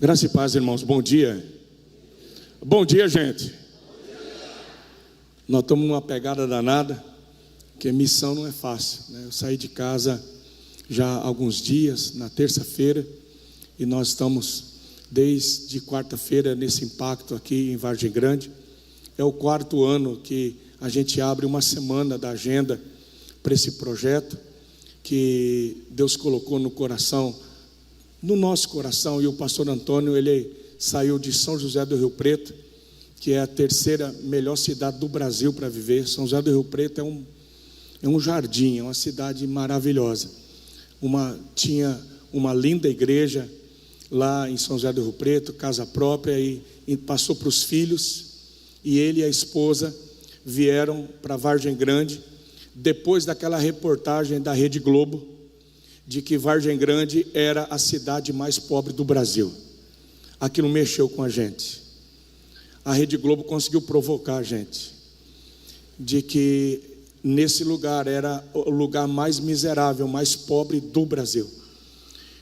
Graça e paz, irmãos, bom dia. Bom dia, gente. Nós estamos numa pegada danada, porque missão não é fácil, né? Eu saí de casa já há alguns dias, na terça-feira, e nós estamos desde quarta-feira nesse impacto aqui em Vargem Grande. É o 4º ano que a gente abre uma semana da agenda para esse projeto que Deus colocou no nosso coração, e o pastor Antônio, ele saiu de São José do Rio Preto, que é a 3ª melhor cidade do Brasil para viver. São José do Rio Preto é um jardim, é uma cidade maravilhosa. Tinha uma linda igreja lá em São José do Rio Preto, casa própria, e passou para os filhos, e ele e a esposa vieram para Vargem Grande, depois daquela reportagem da Rede Globo, de que Vargem Grande era a cidade mais pobre do Brasil. Aquilo mexeu com a gente. A Rede Globo conseguiu provocar a gente, de que nesse lugar era o lugar mais miserável, mais pobre do Brasil.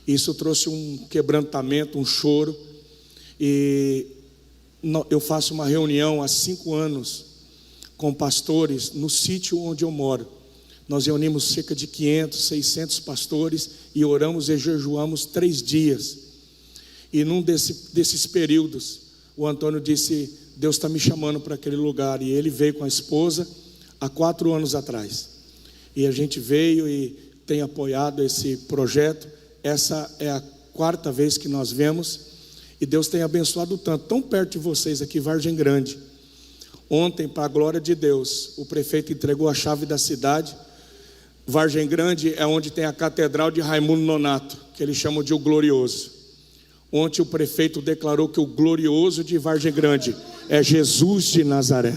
Isso trouxe um quebrantamento, um choro, e eu faço uma reunião há 5 anos com pastores no sítio onde eu moro. Nós reunimos cerca de 500, 600 pastores e oramos e jejuamos 3 dias. E num desses períodos, o Antônio disse: Deus está me chamando para aquele lugar. E ele veio com a esposa há 4 anos atrás. E a gente veio e tem apoiado esse projeto. Essa é a 4ª vez que nós vemos. E Deus tem abençoado tanto, tão perto de vocês aqui, Vargem Grande. Ontem, para a glória de Deus, o prefeito entregou a chave da cidade. Vargem Grande é onde tem a catedral de Raimundo Nonato, que eles chamam de o Glorioso. Ontem o prefeito declarou que o glorioso de Vargem Grande é Jesus de Nazaré.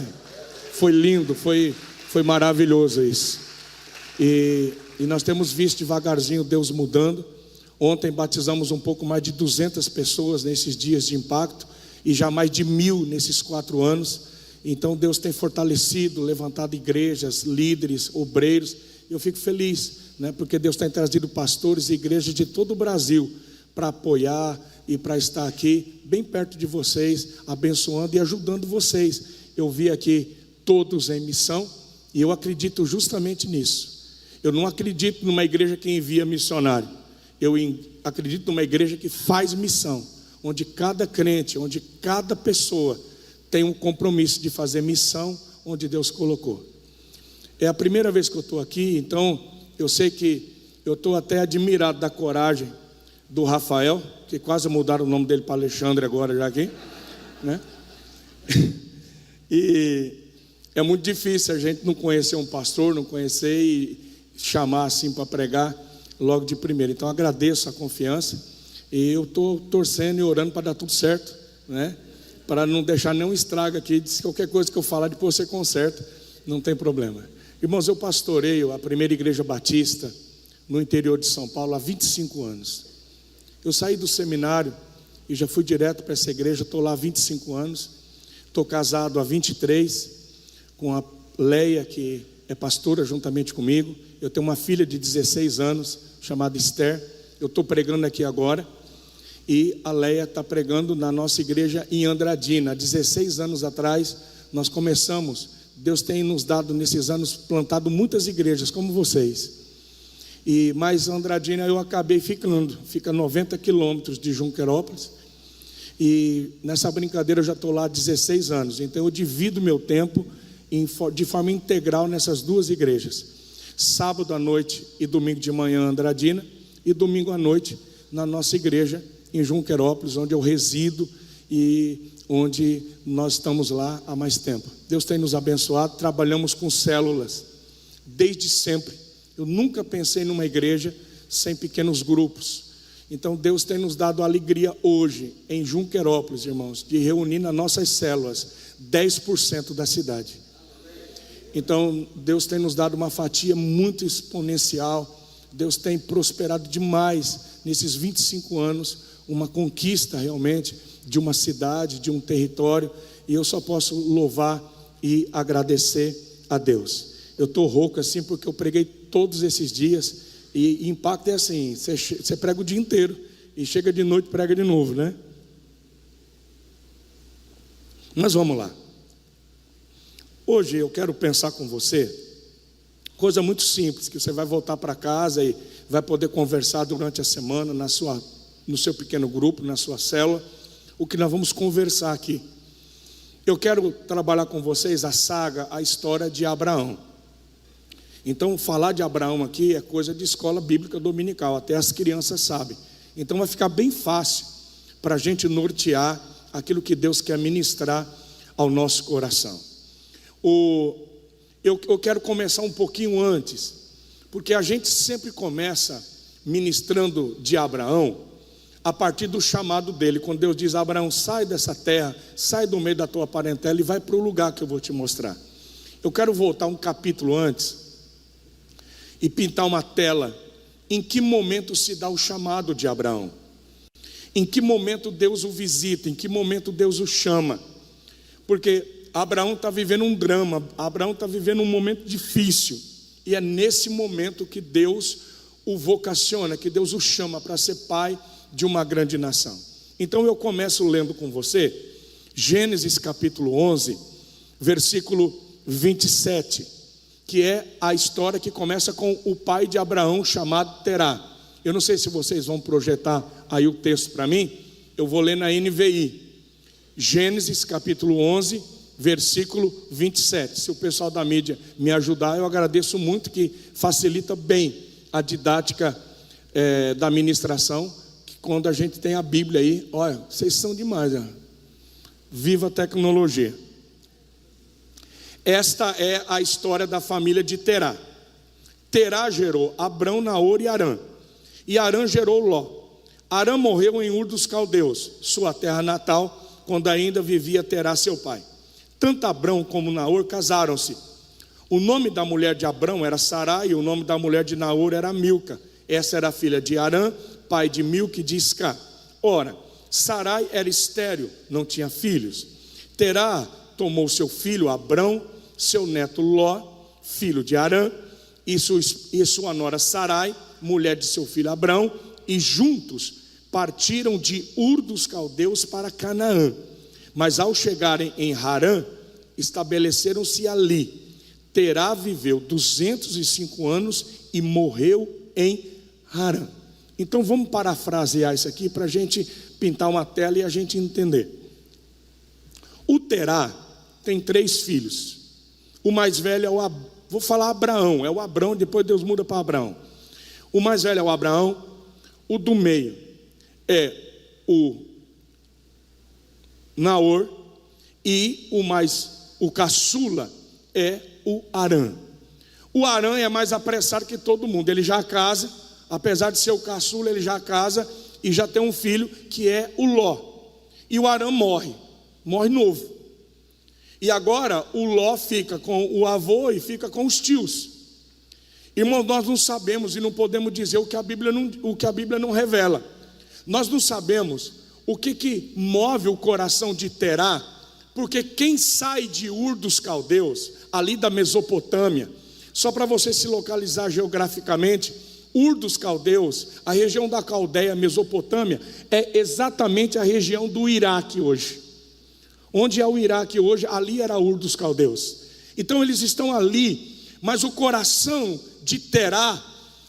Foi lindo, foi maravilhoso isso. E nós temos visto devagarzinho Deus mudando. Ontem batizamos um pouco mais de 200 pessoas nesses dias de impacto, e já mais de 1000 nesses 4 anos. Então Deus tem fortalecido, levantado igrejas, líderes, obreiros. Eu fico feliz, né? Porque Deus tem trazido pastores e igrejas de todo o Brasil para apoiar e para estar aqui bem perto de vocês, abençoando e ajudando vocês. Eu vi aqui todos em missão, e eu acredito justamente nisso. Eu não acredito numa igreja que envia missionário. Eu acredito numa igreja que faz missão, onde cada crente, onde cada pessoa tem um compromisso de fazer missão onde Deus colocou. É a primeira vez que eu estou aqui, então eu sei que eu estou até admirado da coragem do Rafael, que quase mudaram o nome dele para Alexandre agora já aqui, né? E é muito difícil a gente não conhecer um pastor, não conhecer e chamar assim para pregar logo de primeira. Então agradeço a confiança, e eu estou torcendo e orando para dar tudo certo, né? Para não deixar nenhum estrago aqui. Diz que qualquer coisa que eu falar depois você conserta, não tem problema. Irmãos, eu pastoreio a primeira igreja batista no interior de São Paulo há 25 anos. Eu saí do seminário e já fui direto para essa igreja. Estou lá há 25 anos. Estou casado há 23 com a Leia, que é pastora juntamente comigo. Eu tenho uma filha de 16 anos chamada Esther. Eu estou pregando aqui agora, e a Leia está pregando na nossa igreja em Andradina. Há 16 anos atrás nós começamos. Deus tem nos dado nesses anos, plantado muitas igrejas como vocês. Mas Andradina eu acabei fica 90 quilômetros de Junquerópolis. E nessa brincadeira eu já estou lá há 16 anos. Então eu divido meu tempo de forma integral nessas 2 igrejas. Sábado à noite e domingo de manhã Andradina, e domingo à noite na nossa igreja em Junquerópolis, onde eu resido e onde nós estamos lá há mais tempo. Deus tem nos abençoado. Trabalhamos com células desde sempre. Eu nunca pensei numa igreja sem pequenos grupos. Então Deus tem nos dado a alegria hoje em Junquerópolis, irmãos, de reunir nas nossas células 10% da cidade. Então Deus tem nos dado uma fatia muito exponencial. Deus tem prosperado demais nesses 25 anos, uma conquista realmente de uma cidade, de um território, e eu só posso louvar e agradecer a Deus. Eu estou rouco assim porque eu preguei todos esses dias, e impacto é assim, você prega o dia inteiro e chega de noite e prega de novo, né? Mas vamos lá. Hoje eu quero pensar com você, coisa muito simples, que você vai voltar para casa e vai poder conversar durante a semana no seu pequeno grupo, na sua célula, o que nós vamos conversar aqui. Eu quero trabalhar com vocês a história de Abraão. Então, falar de Abraão aqui é coisa de escola bíblica dominical, até as crianças sabem. Então vai ficar bem fácil para a gente nortear aquilo que Deus quer ministrar ao nosso coração. Eu quero começar um pouquinho antes, porque a gente sempre começa ministrando de Abraão a partir do chamado dele. Quando Deus diz: Abraão, sai dessa terra, sai do meio da tua parentela e vai para o lugar que eu vou te mostrar. Eu quero voltar um capítulo antes e pintar uma tela. Em que momento se dá o chamado de Abraão? Em que momento Deus o visita? Em que momento Deus o chama? Porque Abraão está vivendo um drama, Abraão está vivendo um momento difícil, e é nesse momento que Deus o vocaciona, que Deus o chama para ser pai de uma grande nação. Então eu começo lendo com você Gênesis capítulo 11, versículo 27, que é a história que começa com o pai de Abraão, chamado Terá. Eu não sei se vocês vão projetar aí o texto para mim, eu vou ler na NVI. Gênesis capítulo 11, versículo 27. Se o pessoal da mídia me ajudar, eu agradeço muito, que facilita bem a didática da ministração, que quando a gente tem a Bíblia aí, olha, vocês são demais, ó. Viva a tecnologia. Esta é a história da família de Terá. Terá gerou Abrão, Naor e Harã. E Harã gerou Ló. Harã morreu em Ur dos Caldeus, sua terra natal, quando ainda vivia Terá, seu pai. Tanto Abrão como Naor casaram-se. O nome da mulher de Abrão era Sarai, e o nome da mulher de Naor era Milca. Essa era a filha de Harã, pai de Milca e de Isca. Ora, Sarai era estéril, não tinha filhos. Terá tomou seu filho Abrão, seu neto Ló, filho de Harã, e sua nora Sarai, mulher de seu filho Abrão, e juntos partiram de Ur dos Caldeus para Canaã. Mas ao chegarem em Harã, estabeleceram-se ali. Terá viveu 205 anos e morreu em Harã. Então vamos parafrasear isso aqui para a gente pintar uma tela e a gente entender. O Terá tem 3 filhos. O mais velho é vou falar Abraão, é o Abrão, depois Deus muda para Abraão. O mais velho é o Abraão, o do meio é o Naor, e o caçula é o Harã. O Harã é mais apressado que todo mundo, ele já casa, apesar de ser o caçula, ele já casa e já tem um filho que é o Ló. E o Harã morre novo. E agora o Ló fica com o avô e fica com os tios. Irmãos, nós não sabemos e não podemos dizer o que a Bíblia não revela. Nós não sabemos o que move o coração de Terá, porque quem sai de Ur dos Caldeus, ali da Mesopotâmia, só para você se localizar geograficamente, Ur dos Caldeus, a região da Caldeia, Mesopotâmia, é exatamente a região do Iraque hoje. Onde é o Iraque hoje, ali era Ur dos Caldeus. Então eles estão ali, mas o coração de Terá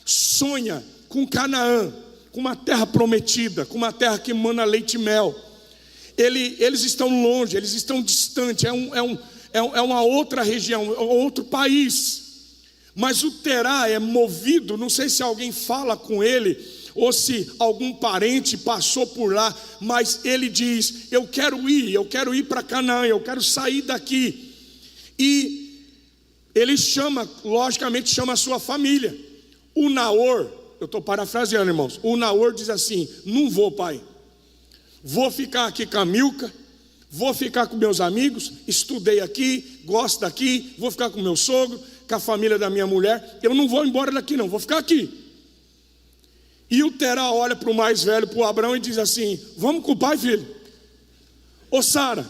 sonha com Canaã, com uma terra prometida, com uma terra que emana leite e mel. Eles estão longe, eles estão distantes, é uma outra região, outro país. Mas o Terá é movido, não sei se alguém fala com ele, ou se algum parente passou por lá, mas ele diz: eu quero ir para Canaã, eu quero sair daqui. E ele logicamente chama a sua família. O Naor, eu estou parafraseando, irmãos, o Naor diz assim: não vou, pai, vou ficar aqui com a Milca, vou ficar com meus amigos, estudei aqui, gosto daqui, vou ficar com meu sogro, com a família da minha mulher, eu não vou embora daqui não, vou ficar aqui. E o Terá olha para o mais velho, para o Abrão, e diz assim: vamos com o pai, filho? Ô Sara,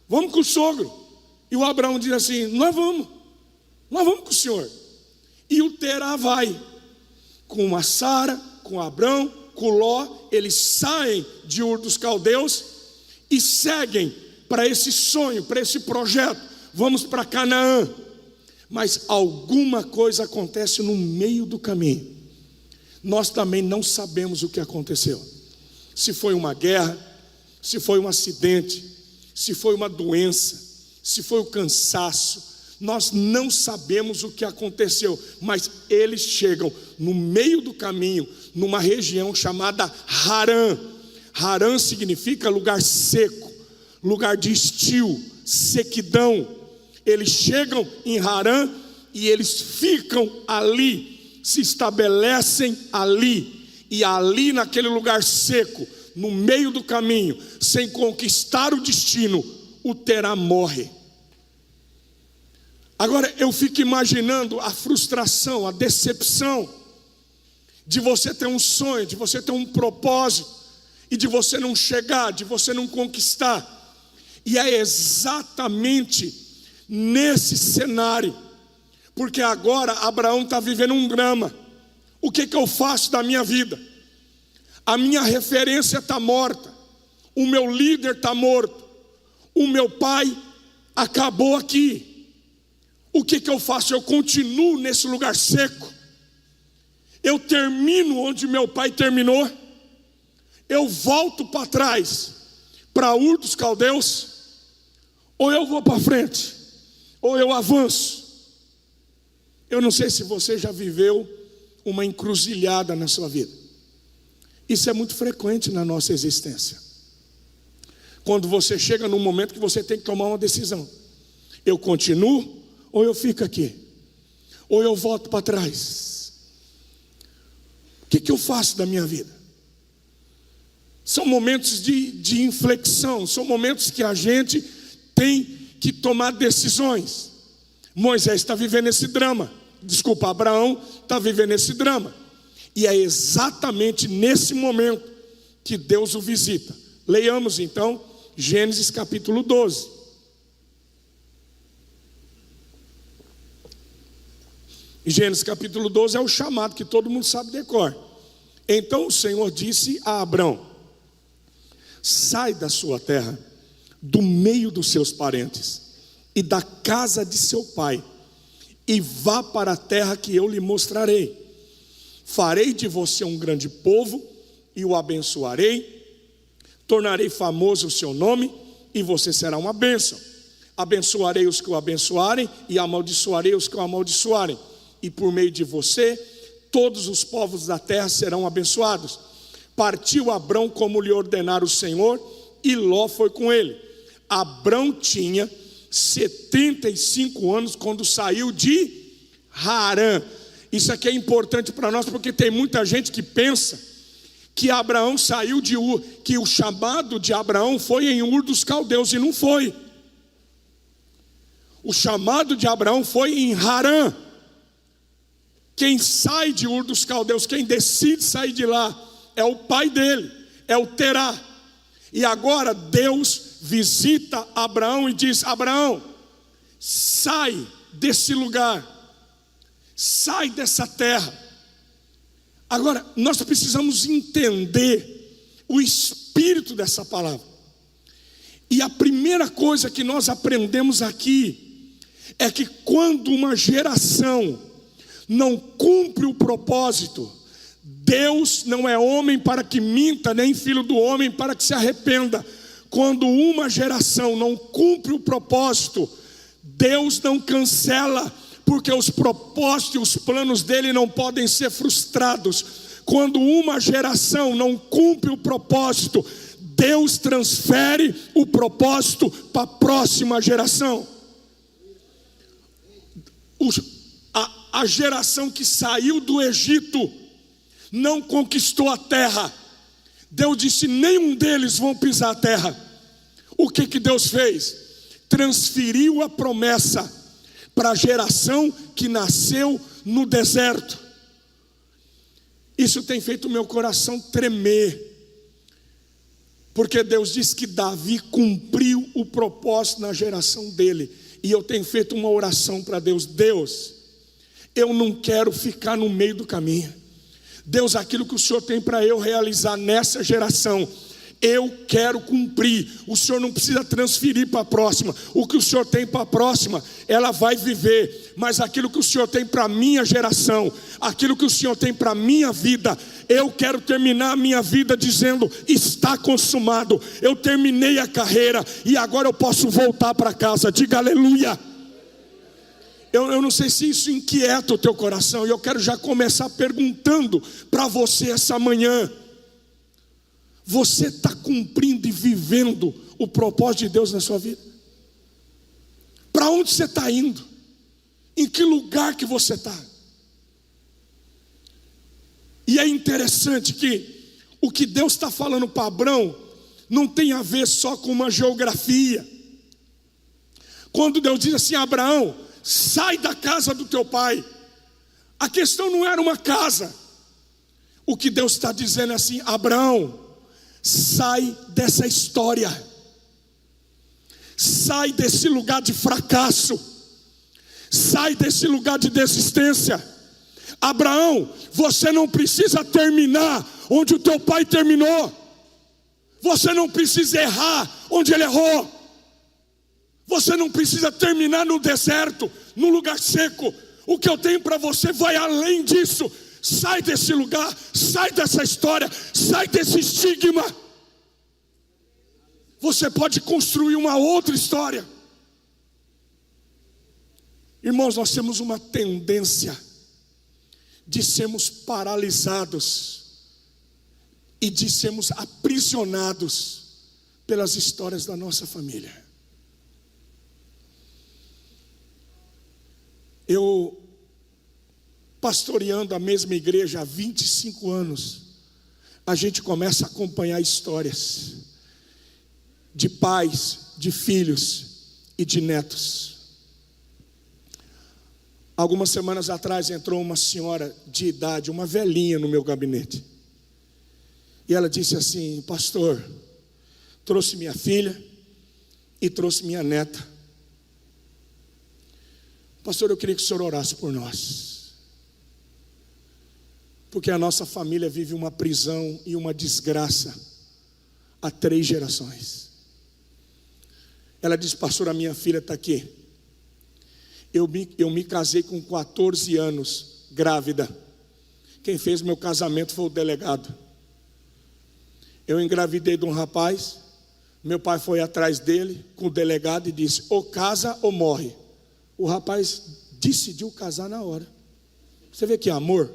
vamos com o sogro? E o Abrão diz assim: nós vamos com o senhor. E o Terá vai com a Sara, com o Abrão, com o Ló. Eles saem de Ur dos Caldeus e seguem para esse sonho, para esse projeto, vamos para Canaã. Mas alguma coisa acontece no meio do caminho. Nós também não sabemos o que aconteceu. Se foi uma guerra, se foi um acidente, se foi uma doença, se foi o cansaço, nós não sabemos o que aconteceu, mas eles chegam no meio do caminho, numa região chamada Harã. Harã significa lugar seco, lugar de estio, sequidão. Eles chegam em Harã e eles ficam ali, se estabelecem ali, e ali naquele lugar seco, no meio do caminho, sem conquistar o destino, o Terá morre. Agora eu fico imaginando a frustração, a decepção de você ter um sonho, de você ter um propósito e de você não chegar, de você não conquistar. E é exatamente nesse cenário, porque agora Abraão está vivendo um drama. O que eu faço da minha vida? A minha referência está morta, o meu líder está morto, o meu pai acabou aqui. O que eu faço? Eu continuo nesse lugar seco? Eu termino onde meu pai terminou? Eu volto para trás, para Ur dos Caldeus? Ou eu vou para frente? Ou eu avanço? Eu não sei se você já viveu uma encruzilhada na sua vida. Isso é muito frequente na nossa existência. Quando você chega num momento que você tem que tomar uma decisão. Eu continuo ou eu fico aqui? Ou eu volto para trás? O que eu faço da minha vida? São momentos de inflexão, são momentos que a gente tem que tomar decisões. Moisés está vivendo esse drama. Abraão está vivendo esse drama. E é exatamente nesse momento que Deus o visita. Leiamos então Gênesis capítulo 12. Gênesis capítulo 12 é o chamado que todo mundo sabe de cor. Então o Senhor disse a Abrão: sai da sua terra, do meio dos seus parentes e da casa de seu pai, e vá para a terra que eu lhe mostrarei. Farei de você um grande povo e o abençoarei, tornarei famoso o seu nome e você será uma bênção. Abençoarei os que o abençoarem e amaldiçoarei os que o amaldiçoarem. E por meio de você, todos os povos da terra serão abençoados. Partiu Abrão como lhe ordenara o Senhor, e Ló foi com ele. Abrão tinha 75 anos quando saiu de Harã. Isso aqui é importante para nós, porque tem muita gente que pensa que Abraão saiu de Ur, que o chamado de Abraão foi em Ur dos Caldeus, e não foi. O chamado de Abraão foi em Harã. Quem sai de Ur dos Caldeus, quem decide sair de lá, é o pai dele, é o Terá. E agora Deus visita Abraão e diz: Abraão, sai desse lugar, sai dessa terra. Agora, nós precisamos entender o espírito dessa palavra. E a primeira coisa que nós aprendemos aqui é que quando uma geração não cumpre o propósito, Deus não é homem para que minta, nem filho do homem para que se arrependa. Quando uma geração não cumpre o propósito, Deus não cancela, porque os propósitos e os planos dele não podem ser frustrados. Quando uma geração não cumpre o propósito, Deus transfere o propósito para a próxima geração. A geração que saiu do Egito não conquistou a terra. Deus disse: nenhum deles vão pisar a terra. O que Deus fez? Transferiu a promessa para a geração que nasceu no deserto. Isso tem feito o meu coração tremer, porque Deus disse que Davi cumpriu o propósito na geração dele. E eu tenho feito uma oração para Deus: Deus, eu não quero ficar no meio do caminho. Deus, aquilo que o Senhor tem para eu realizar nessa geração, Eu quero cumprir. O Senhor não precisa transferir para a próxima. O que o Senhor tem para a próxima, ela vai viver. Mas aquilo que o Senhor tem para a minha geração, aquilo que o Senhor tem para a minha vida, eu quero terminar a minha vida dizendo: está consumado. Eu terminei a carreira e agora eu posso voltar para casa. Diga aleluia. Eu não sei se isso inquieta o teu coração. E eu quero já começar perguntando para você essa manhã: você está cumprindo e vivendo o propósito de Deus na sua vida? Para onde você está indo? Em que lugar que você está? E é interessante que o que Deus está falando para Abrão não tem a ver só com uma geografia. Quando Deus diz assim: Abraão, sai da casa do teu pai, a questão não era uma casa. O que Deus está dizendo é assim: Abraão, sai dessa história, sai desse lugar de fracasso, sai desse lugar de desistência. Abraão, você não precisa terminar onde o teu pai terminou. Você não precisa errar onde ele errou. Você não precisa terminar no deserto, no lugar seco. O que eu tenho para você vai além disso. Sai desse lugar, sai dessa história, sai desse estigma. Você pode construir uma outra história. Irmãos, nós temos uma tendência de sermos paralisados e de sermos aprisionados pelas histórias da nossa família. Eu, pastoreando a mesma igreja há 25 anos, a gente começa a acompanhar histórias de pais, de filhos e de netos. Algumas semanas atrás entrou uma senhora de idade, uma velhinha no meu gabinete. E ela disse assim: pastor, trouxe minha filha e trouxe minha neta. Pastor, eu queria que o senhor orasse por nós, porque a nossa família vive uma prisão e uma desgraça há 3 gerações. Ela disse: pastor, a minha filha está aqui. Eu me casei com 14 anos, grávida. Quem fez meu casamento foi o delegado. Eu engravidei de um rapaz. Meu pai foi atrás dele com o delegado e disse: ou casa ou morre. O rapaz decidiu casar na hora. Você vê que amor?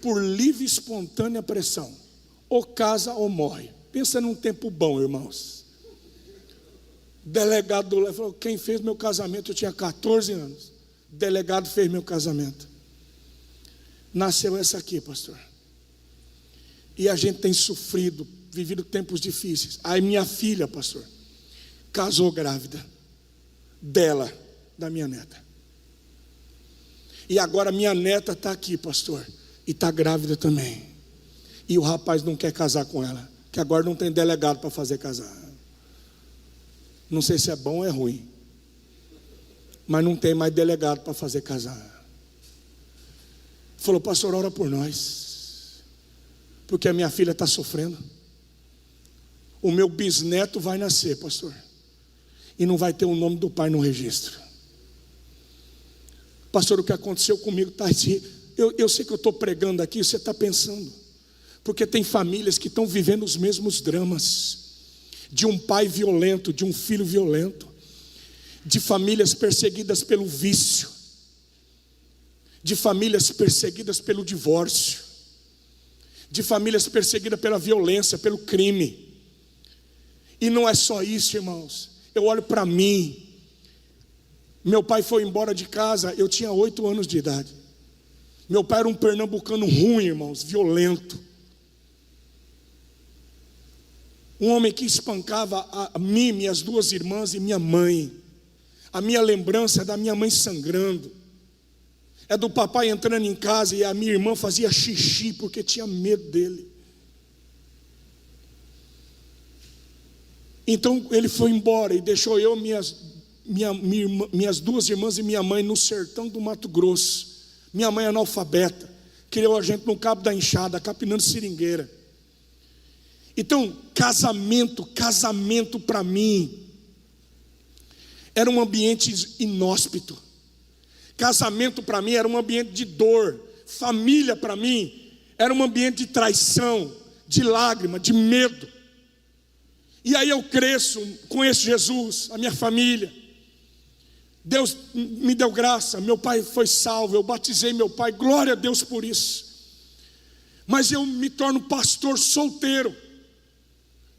Por livre e espontânea pressão. Ou casa ou morre. Pensa num tempo bom, irmãos. O delegado falou: quem fez meu casamento? Eu tinha 14 anos. O delegado fez meu casamento. Nasceu essa aqui, pastor. E a gente tem sofrido, vivido tempos difíceis. Aí minha filha, pastor, casou grávida dela, da minha neta. E agora minha neta está aqui, pastor, e está grávida também. E o rapaz não quer casar com ela, que agora não tem delegado para fazer casar. Não sei se é bom ou é ruim, mas não tem mais delegado para fazer casar. Falou: pastor, ora por nós, porque a minha filha está sofrendo. O meu bisneto vai nascer, pastor, e não vai ter o nome do pai no registro. Pastor, o que aconteceu comigo está assim. Eu sei que eu estou pregando aqui, você está pensando, porque tem famílias que estão vivendo os mesmos dramas, de um pai violento, de um filho violento, de famílias perseguidas pelo vício, de famílias perseguidas pelo divórcio, de famílias perseguidas pela violência, pelo crime. E não é só isso, irmãos. Eu olho para mim. Meu pai foi embora de casa, eu tinha 8 anos de idade. Meu pai era um pernambucano ruim, irmãos, violento. Um homem que espancava a mim, minhas 2 irmãs e minha mãe. A minha lembrança é da minha mãe sangrando. É do papai entrando em casa e a minha irmã fazia xixi porque tinha medo dele. Então ele foi embora e deixou eu, minhas 2 irmãs e minha mãe no sertão do Mato Grosso. Minha mãe analfabeta, criou a gente no Cabo da Enxada, capinando seringueira. Então, casamento para mim era um ambiente inóspito. Casamento para mim era um ambiente de dor. Família para mim era um ambiente de traição, de lágrima, de medo. E aí eu cresço, conheço Jesus, a minha família. Deus me deu graça, meu pai foi salvo, eu batizei meu pai, glória a Deus por isso. Mas eu me torno pastor solteiro,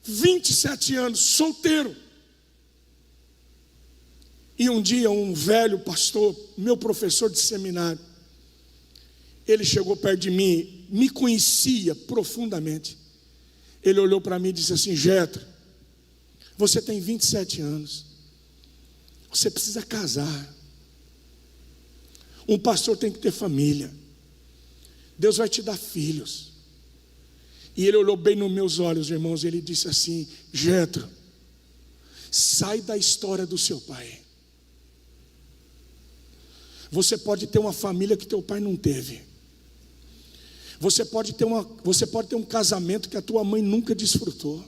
27 anos, solteiro. E um dia um velho pastor, meu professor de seminário, ele chegou perto de mim, me conhecia profundamente. Ele olhou para mim e disse assim: Jetro, você tem 27 anos, você precisa casar. Um pastor tem que ter família. Deus vai te dar filhos. E ele olhou bem nos meus olhos, irmãos, e ele disse assim: Jetro, sai da história do seu pai. Você pode ter uma família que teu pai não teve. Você pode ter um casamento que a tua mãe nunca desfrutou.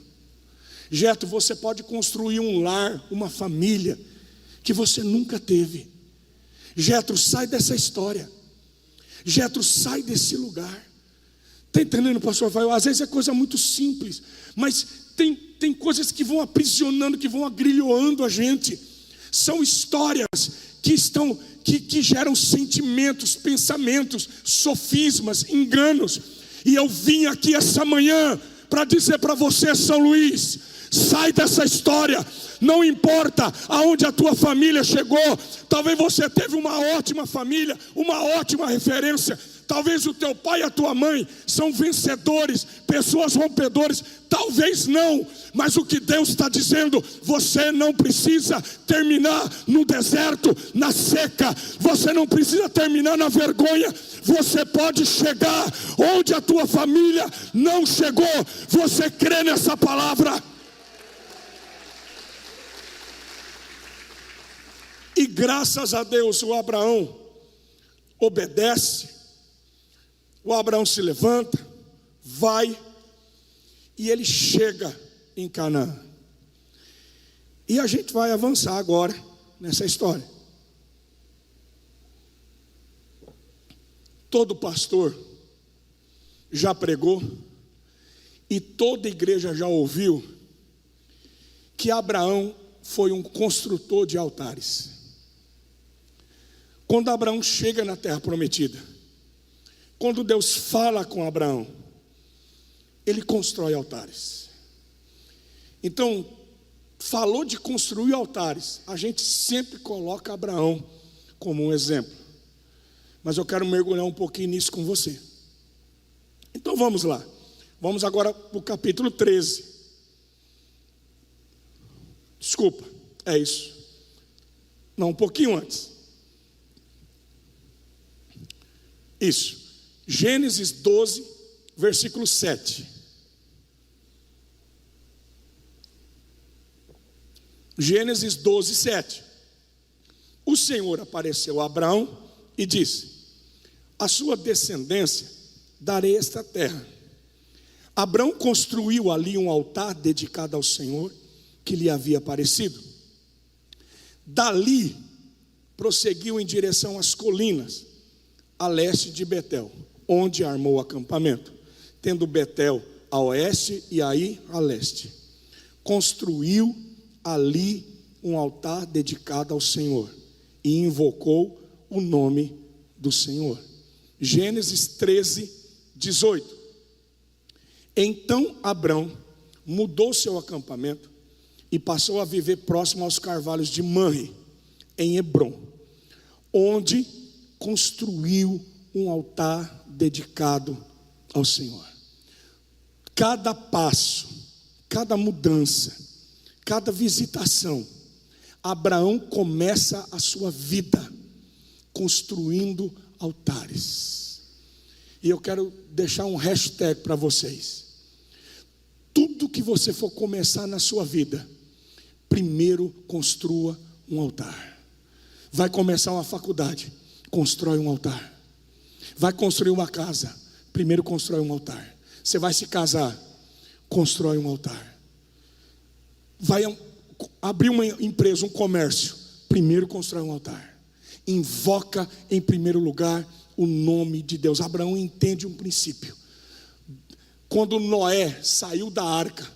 Jetro, você pode construir um lar, uma família que você nunca teve. Jetro, sai dessa história. Jetro, sai desse lugar. Está entendendo, pastor Rafael? Às vezes é coisa muito simples, mas tem coisas que vão aprisionando, que vão agrilhoando a gente. São histórias que geram sentimentos, pensamentos, sofismas, enganos. E eu vim aqui essa manhã para dizer para você, São Luís, sai dessa história. Não importa aonde a tua família chegou. Talvez você teve uma ótima família, uma ótima referência. Talvez o teu pai e a tua mãe são vencedores, pessoas rompedoras. Talvez não, mas o que Deus está dizendo: você não precisa terminar no deserto, na seca. Você não precisa terminar na vergonha. Você pode chegar onde a tua família não chegou. Você crê nessa palavra? E graças a Deus o Abraão obedece. O Abraão se levanta, vai, e ele chega em Canaã. E a gente vai avançar agora nessa história. Todo pastor já pregou, e toda igreja já ouviu, que Abraão foi um construtor de altares. Quando Abraão chega na terra prometida, quando Deus fala com Abraão, ele constrói altares. Então, falou de construir altares, a gente sempre coloca Abraão como um exemplo. Mas eu quero mergulhar um pouquinho nisso com você. Então vamos lá. Vamos agora para o capítulo 13. Desculpa, é isso. Não, um pouquinho antes. Isso. Gênesis 12, versículo 7. Gênesis 12, 7. O Senhor apareceu a Abraão e disse: a sua descendência darei esta terra. Abraão construiu ali um altar dedicado ao Senhor que lhe havia aparecido. Dali prosseguiu em direção às colinas, a leste de Betel, onde armou o acampamento, tendo Betel a oeste e Ai a leste. Construiu ali um altar dedicado ao Senhor e invocou o nome do Senhor. Gênesis 13, 18. Então Abrão mudou seu acampamento e passou a viver próximo aos carvalhos de Manre, em Hebrom, onde construiu um altar dedicado ao Senhor. Cada passo, cada mudança, cada visitação, Abraão começa a sua vida construindo altares. E eu quero deixar um hashtag para vocês. Tudo que você for começar na sua vida, primeiro construa um altar. Vai começar uma faculdade, constrói um altar. Vai construir uma casa, primeiro constrói um altar. Você vai se casar, constrói um altar. Vai abrir uma empresa, um comércio, primeiro constrói um altar. Invoca em primeiro lugar o nome de Deus. Abraão entende um princípio. Quando Noé saiu da arca,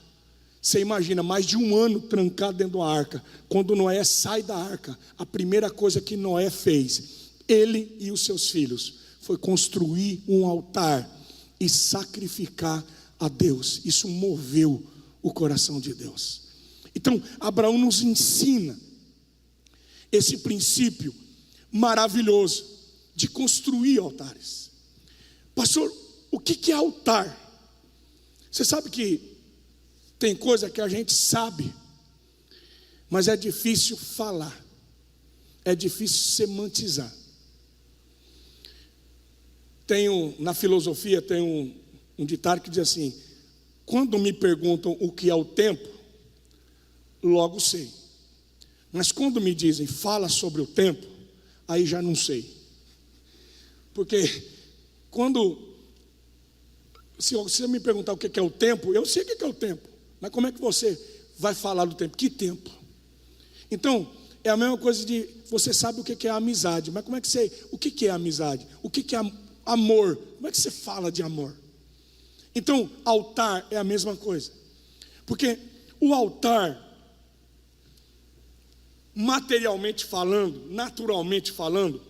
você imagina, mais de 1 ano trancado dentro da arca. Quando Noé sai da arca, a primeira coisa que Noé fez, ele e os seus filhos, foi construir um altar e sacrificar a Deus. Isso moveu o coração de Deus. Então, Abraão nos ensina esse princípio maravilhoso de construir altares. Pastor, o que é altar? Você sabe que tem coisa que a gente sabe, mas é difícil falar, é difícil semantizar. Na filosofia tem um ditado que diz assim: quando me perguntam o que é o tempo, logo sei. Mas quando me dizem fala sobre o tempo, aí já não sei. Porque se você me perguntar o que é o tempo, eu sei o que é o tempo. Mas como é que você vai falar do tempo? Que tempo? Então, é a mesma coisa de você sabe o que é a amizade, mas o que é a amizade? O que é amor? Como é que você fala de amor? Então, altar é a mesma coisa. Porque o altar, materialmente falando, naturalmente falando,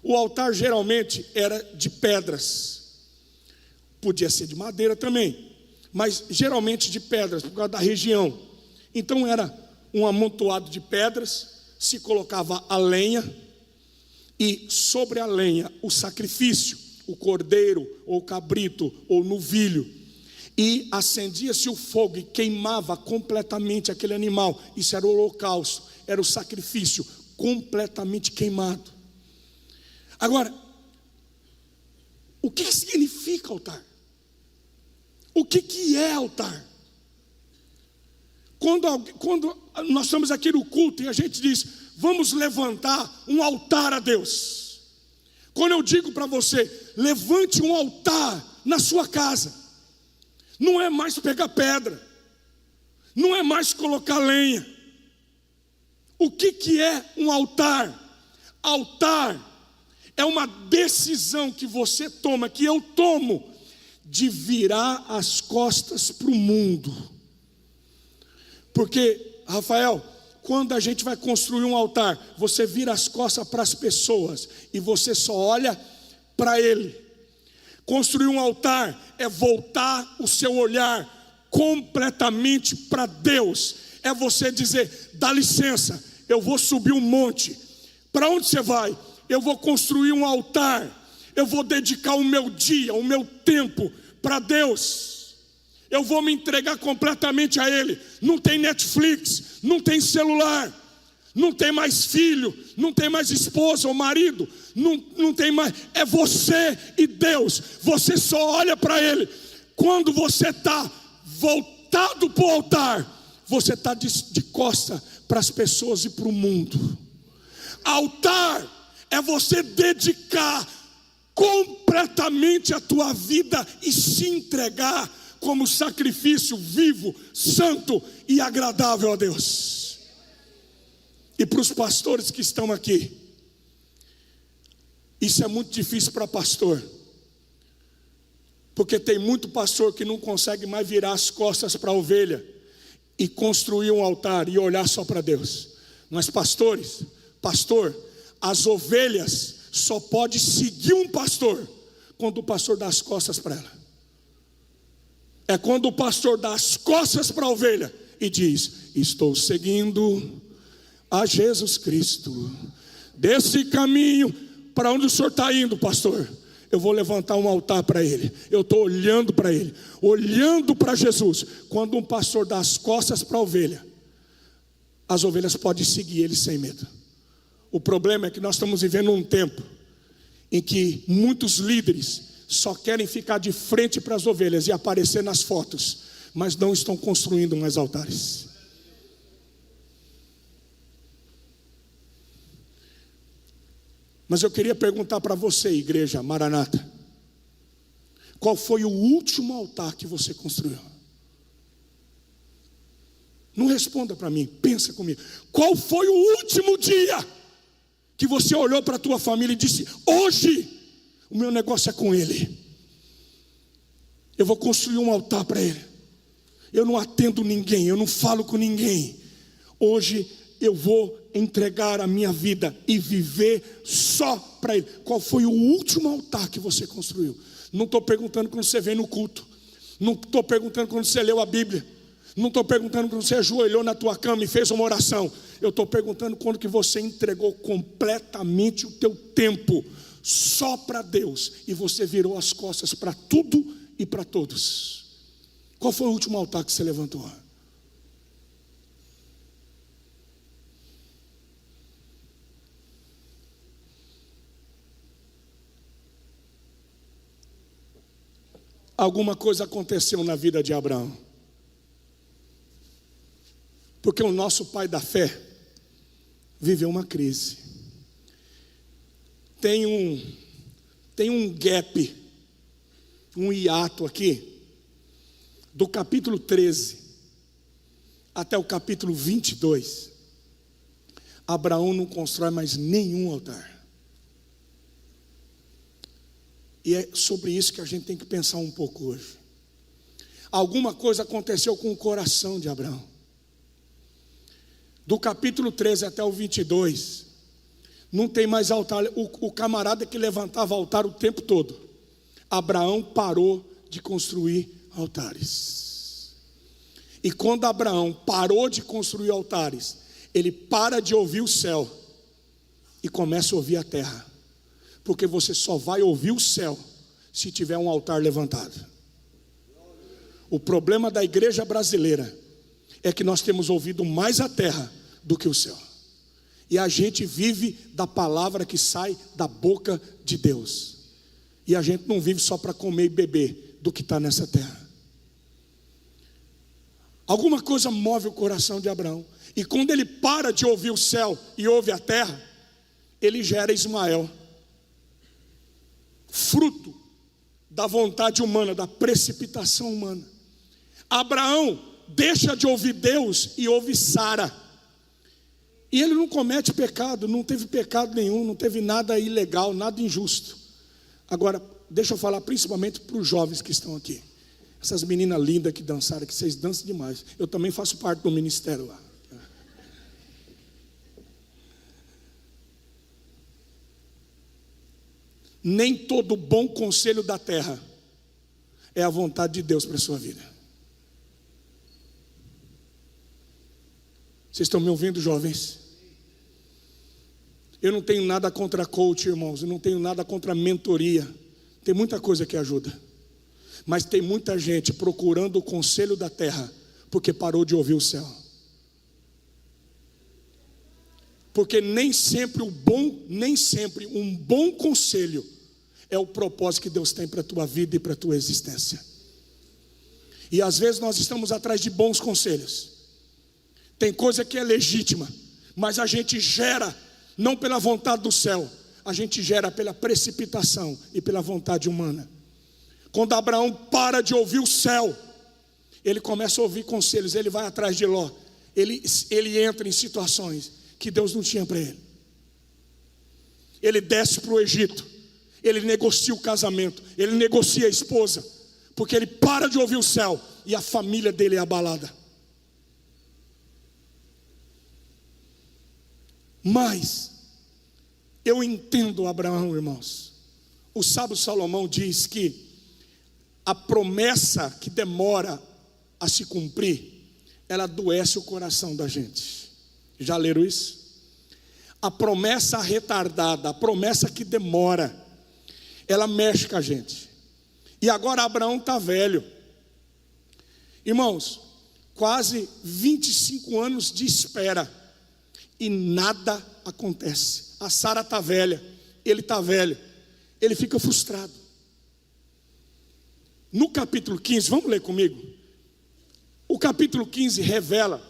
o altar geralmente era de pedras. Podia ser de madeira também, mas geralmente de pedras, por causa da região. Então era um amontoado de pedras, se colocava a lenha, e sobre a lenha o sacrifício, o cordeiro, ou cabrito, ou novilho, e acendia-se o fogo e queimava completamente aquele animal. Isso era o holocausto, era o sacrifício completamente queimado. Agora, o que significa altar? O que é altar? Quando nós estamos aqui no culto e a gente diz, vamos levantar um altar a Deus. Quando eu digo para você, levante um altar na sua casa, não é mais pegar pedra, não é mais colocar lenha. O que é um altar? Altar é uma decisão que você toma, que eu tomo, de virar as costas para o mundo. Porque, Rafael, quando a gente vai construir um altar, você vira as costas para as pessoas e você só olha para Ele. Construir um altar é voltar o seu olhar completamente para Deus. É você dizer, dá licença, eu vou subir um monte. Para onde você vai? Eu vou construir um altar. Eu vou dedicar o meu dia, o meu tempo para Deus. Eu vou me entregar completamente a Ele. Não tem Netflix, não tem celular, não tem mais filho, não tem mais esposa ou marido, não tem mais. É você e Deus. Você só olha para Ele. Quando você está voltado para o altar, você está de costa para as pessoas e para o mundo. Altar é você dedicar completamente a tua vida e se entregar como sacrifício vivo, santo e agradável a Deus. E para os pastores que estão aqui, isso é muito difícil para pastor, porque tem muito pastor que não consegue mais virar as costas para a ovelha e construir um altar e olhar só para Deus. Mas pastor, as ovelhas só pode seguir um pastor quando o pastor dá as costas para ela. É quando o pastor dá as costas para a ovelha e diz, estou seguindo a Jesus Cristo. Desse caminho, para onde o senhor está indo, pastor? Eu vou levantar um altar para Ele. Eu estou olhando para Ele, olhando para Jesus. Quando um pastor dá as costas para a ovelha, as ovelhas podem seguir Ele sem medo. O problema é que nós estamos vivendo um tempo em que muitos líderes só querem ficar de frente para as ovelhas e aparecer nas fotos, mas não estão construindo mais altares. Mas eu queria perguntar para você, igreja Maranata, qual foi o último altar que você construiu? Não responda para mim, pensa comigo. Qual foi o último dia que você olhou para a tua família e disse: hoje o meu negócio é com ele, eu vou construir um altar para ele, eu não atendo ninguém, eu não falo com ninguém, hoje eu vou entregar a minha vida e viver só para ele. Qual foi o último altar que você construiu? Não estou perguntando quando você vem no culto, não estou perguntando quando você leu a Bíblia, não estou perguntando quando você ajoelhou na tua cama e fez uma oração. Eu estou perguntando quando que você entregou completamente o teu tempo só para Deus e você virou as costas para tudo e para todos. Qual foi o último altar que você levantou? Alguma coisa aconteceu na vida de Abraão, porque o nosso pai da fé viveu uma crise. Tem um gap, um hiato aqui, do capítulo 13 até o capítulo 22. Abraão não constrói mais nenhum altar. E é sobre isso que a gente tem que pensar um pouco hoje. Alguma coisa aconteceu com o coração de Abraão. Do capítulo 13 até o 22, não tem mais altar. O camarada que levantava altar o tempo todo, Abraão parou de construir altares. E quando Abraão parou de construir altares, ele para de ouvir o céu e começa a ouvir a terra. Porque você só vai ouvir o céu se tiver um altar levantado. O problema da igreja brasileira é que nós temos ouvido mais a terra do que o céu. E a gente vive da palavra que sai da boca de Deus. E a gente não vive só para comer e beber do que está nessa terra. Alguma coisa move o coração de Abraão. E quando ele para de ouvir o céu e ouve a terra, ele gera Ismael. Fruto da vontade humana, da precipitação humana. Abraão deixa de ouvir Deus e ouve Sara. E ele não comete pecado, não teve pecado nenhum, não teve nada ilegal, nada injusto. Agora, deixa eu falar principalmente para os jovens que estão aqui. Essas meninas lindas que dançaram, que vocês dançam demais. Eu também faço parte do ministério lá. Nem todo bom conselho da terra é a vontade de Deus para a sua vida. Vocês estão me ouvindo, jovens? Eu não tenho nada contra coach, irmãos. Eu não tenho nada contra mentoria. Tem muita coisa que ajuda. Mas tem muita gente procurando o conselho da terra porque parou de ouvir o céu. Porque nem sempre um bom conselho é o propósito que Deus tem para a tua vida e para a tua existência. E às vezes nós estamos atrás de bons conselhos. Tem coisa que é legítima, mas a gente gera, não pela vontade do céu, a gente gera pela precipitação e pela vontade humana. Quando Abraão para de ouvir o céu, ele começa a ouvir conselhos, ele vai atrás de Ló, ele entra em situações que Deus não tinha para ele. Ele desce para o Egito, ele negocia o casamento, ele negocia a esposa, porque ele para de ouvir o céu e a família dele é abalada. Mas eu entendo Abraão, irmãos. O sábio Salomão diz que a promessa que demora a se cumprir, ela adoece o coração da gente. Já leram isso? A promessa retardada, a promessa que demora, ela mexe com a gente. E agora Abraão está velho. Irmãos, quase 25 anos de espera e nada acontece. A Sara está velha, ele está velho, ele fica frustrado. No capítulo 15, vamos ler comigo. O capítulo 15 revela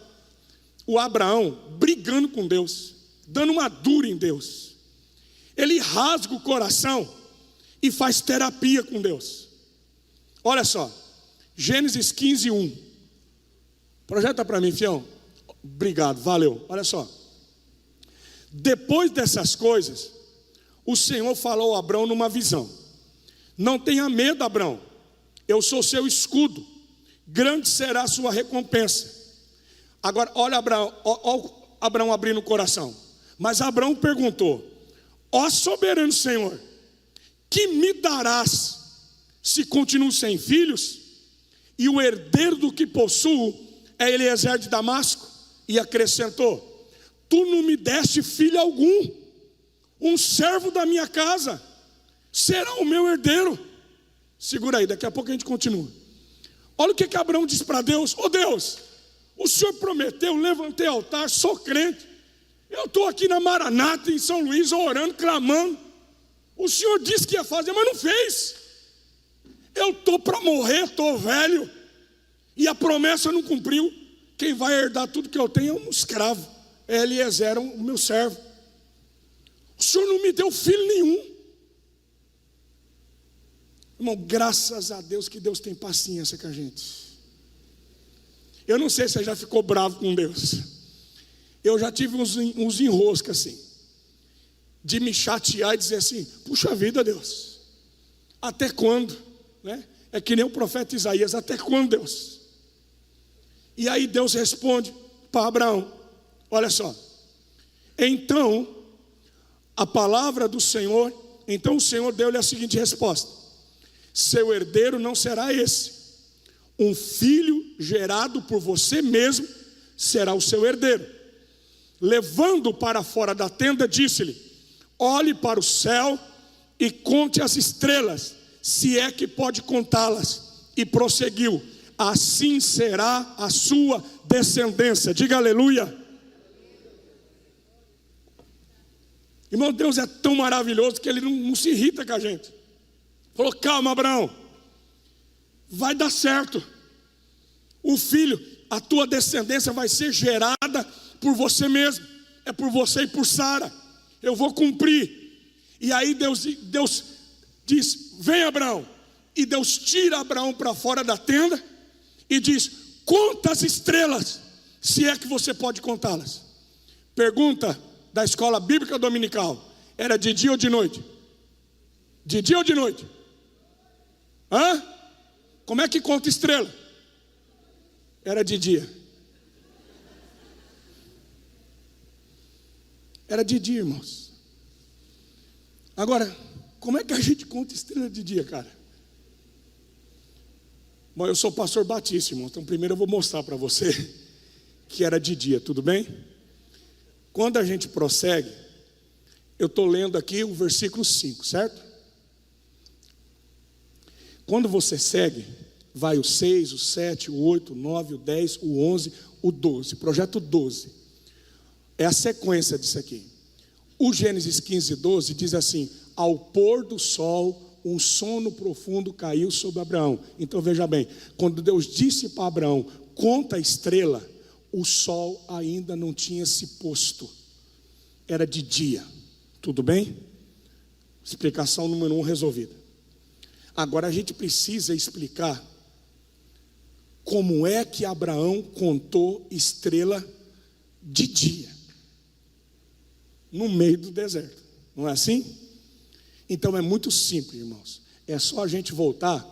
o Abraão brigando com Deus, dando uma dura em Deus. Ele rasga o coração e faz terapia com Deus. Olha só, Gênesis 15, 1. Projeta para mim, fião. Obrigado, valeu. Olha só. Depois dessas coisas, o Senhor falou a Abrão numa visão: não tenha medo, Abrão, eu sou seu escudo, grande será a sua recompensa. Agora, olha Abrão abrindo o coração. Mas Abrão perguntou: ó soberano Senhor, que me darás se continuo sem filhos? E o herdeiro do que possuo é Eliezer de Damasco. E acrescentou: tu não me deste filho algum, um servo da minha casa será o meu herdeiro. Segura aí, daqui a pouco a gente continua. Olha o que Abraão diz para Deus: ô Deus, o Senhor prometeu, levantei altar, sou crente, eu estou aqui na Maranata, em São Luís, orando, clamando. O Senhor disse que ia fazer, mas não fez. Eu estou para morrer, estou velho, e a promessa não cumpriu. Quem vai herdar tudo que eu tenho é um escravo, é Eliezer, o meu servo. O Senhor não me deu filho nenhum. Irmão, graças a Deus que Deus tem paciência com a gente. Eu não sei se você já ficou bravo com Deus. Eu já tive uns enroscos assim, de me chatear e dizer assim: puxa vida, Deus, até quando? Né? É que nem o profeta Isaías: até quando, Deus? E aí Deus responde para Abraão: olha só, então a palavra do Senhor, então o Senhor deu-lhe a seguinte resposta: seu herdeiro não será esse, um filho gerado por você mesmo será o seu herdeiro. Levando-o para fora da tenda, disse-lhe: olhe para o céu e conte as estrelas, se é que pode contá-las. E prosseguiu: assim será a sua descendência. Diga aleluia. Irmão, Deus é tão maravilhoso que Ele não se irrita com a gente. Falou: calma, Abraão, vai dar certo. O filho, a tua descendência vai ser gerada por você mesmo, é por você e por Sara. Eu vou cumprir. E aí Deus diz: vem, Abraão. E Deus tira Abraão para fora da tenda e diz: conta as estrelas, se é que você pode contá-las. Pergunta da escola bíblica dominical: era de dia ou de noite? De dia ou de noite? Hã? Como é que conta estrela? Era de dia. Era de dia, irmãos. Agora, como é que a gente conta estrela de dia, cara? Bom, eu sou pastor batista, irmão, então primeiro eu vou mostrar para você que era de dia, tudo bem? Quando a gente prossegue, eu estou lendo aqui o versículo 5, certo? Quando você segue, vai o 6, o 7, o 8, o 9, o 10, o 11, o 12, projeto 12. É a sequência disso aqui. O Gênesis 15, 12 diz assim: ao pôr do sol, um sono profundo caiu sobre Abraão. Então veja bem, quando Deus disse para Abraão: conta a estrela, o sol ainda não tinha se posto. Era de dia. Tudo bem? Explicação número 1 resolvida. Agora a gente precisa explicar como é que Abraão contou estrela de dia, no meio do deserto. Não é assim? Então é muito simples, irmãos. É só a gente voltar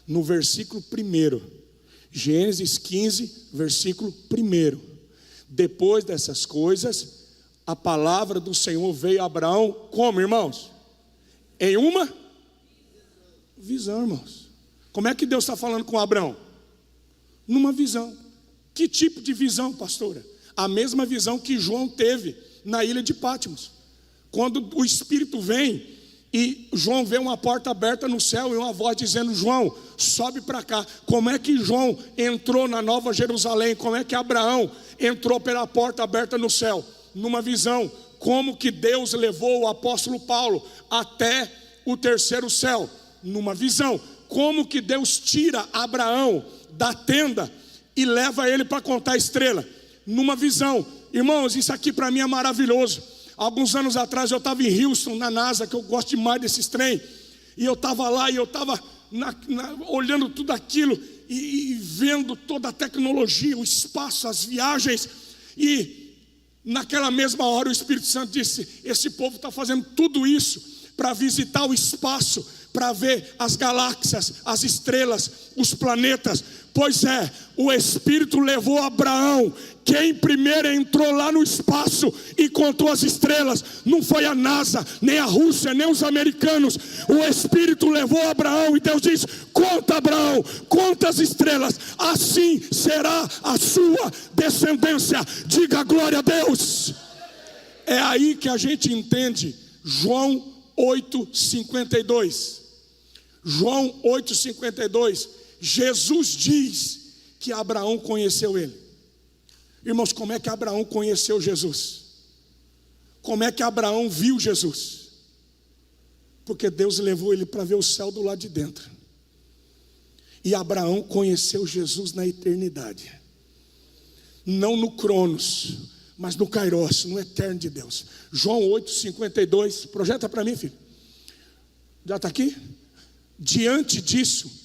no versículo 1. Gênesis 15, versículo 1. Depois dessas coisas, a palavra do Senhor veio a Abraão como, irmãos? Em uma visão, irmãos. Como é que Deus está falando com Abraão? Numa visão. Que tipo de visão, pastora? A mesma visão que João teve na ilha de Patmos. Quando o Espírito vem e João vê uma porta aberta no céu e uma voz dizendo: João, sobe para cá. Como é que João entrou na Nova Jerusalém? Como é que Abraão entrou pela porta aberta no céu? Numa visão. Como que Deus levou o apóstolo Paulo até o terceiro céu? Numa visão. Como que Deus tira Abraão da tenda e leva ele para contar a estrela? Numa visão. Irmãos, isso aqui para mim é maravilhoso. Alguns anos atrás eu estava em Houston, na NASA, que eu gosto demais desses trem. E eu estava lá e eu estava olhando tudo aquilo e vendo toda a tecnologia, o espaço, as viagens. E naquela mesma hora o Espírito Santo disse: esse povo está fazendo tudo isso para visitar o espaço, para ver as galáxias, as estrelas, os planetas. Pois é, o Espírito levou Abraão. Quem primeiro entrou lá no espaço e contou as estrelas não foi a NASA, nem a Rússia, nem os americanos. O Espírito levou Abraão e Deus diz: conta, Abraão, conta as estrelas, assim será a sua descendência. Diga glória a Deus. É aí que a gente entende João 8,52. João 8,52. Jesus diz que Abraão conheceu ele. Irmãos, como é que Abraão conheceu Jesus? Como é que Abraão viu Jesus? Porque Deus levou ele para ver o céu do lado de dentro. E Abraão conheceu Jesus na eternidade. Não no Cronos, mas no Kairos, no eterno de Deus. João 8,52. Projeta para mim, filho. Já está aqui? Diante disso.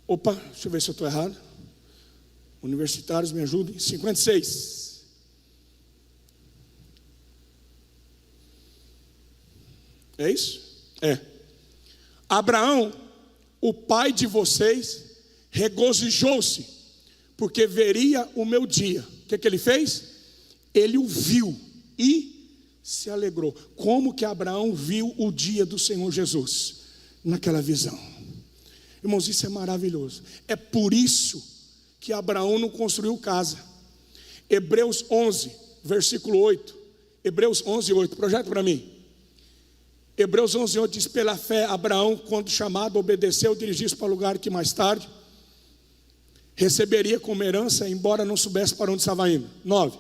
Opa, deixa eu ver se eu estou errado. Universitários, me ajudem. 56. É isso? É. Abraão, o pai de vocês, regozijou-se, porque veria o meu dia. O que ele fez? Ele o viu e se alegrou. Como que Abraão viu o dia do Senhor Jesus? Naquela visão. Irmãos, isso é maravilhoso. É por isso que Abraão não construiu casa. Hebreus 11, versículo 8. Hebreus 11, 8. Projeta para mim. Hebreus 11, 8 diz: pela fé Abraão, quando chamado, obedeceu, dirigiu-se para o lugar que mais tarde receberia como herança, embora não soubesse para onde estava indo. 9.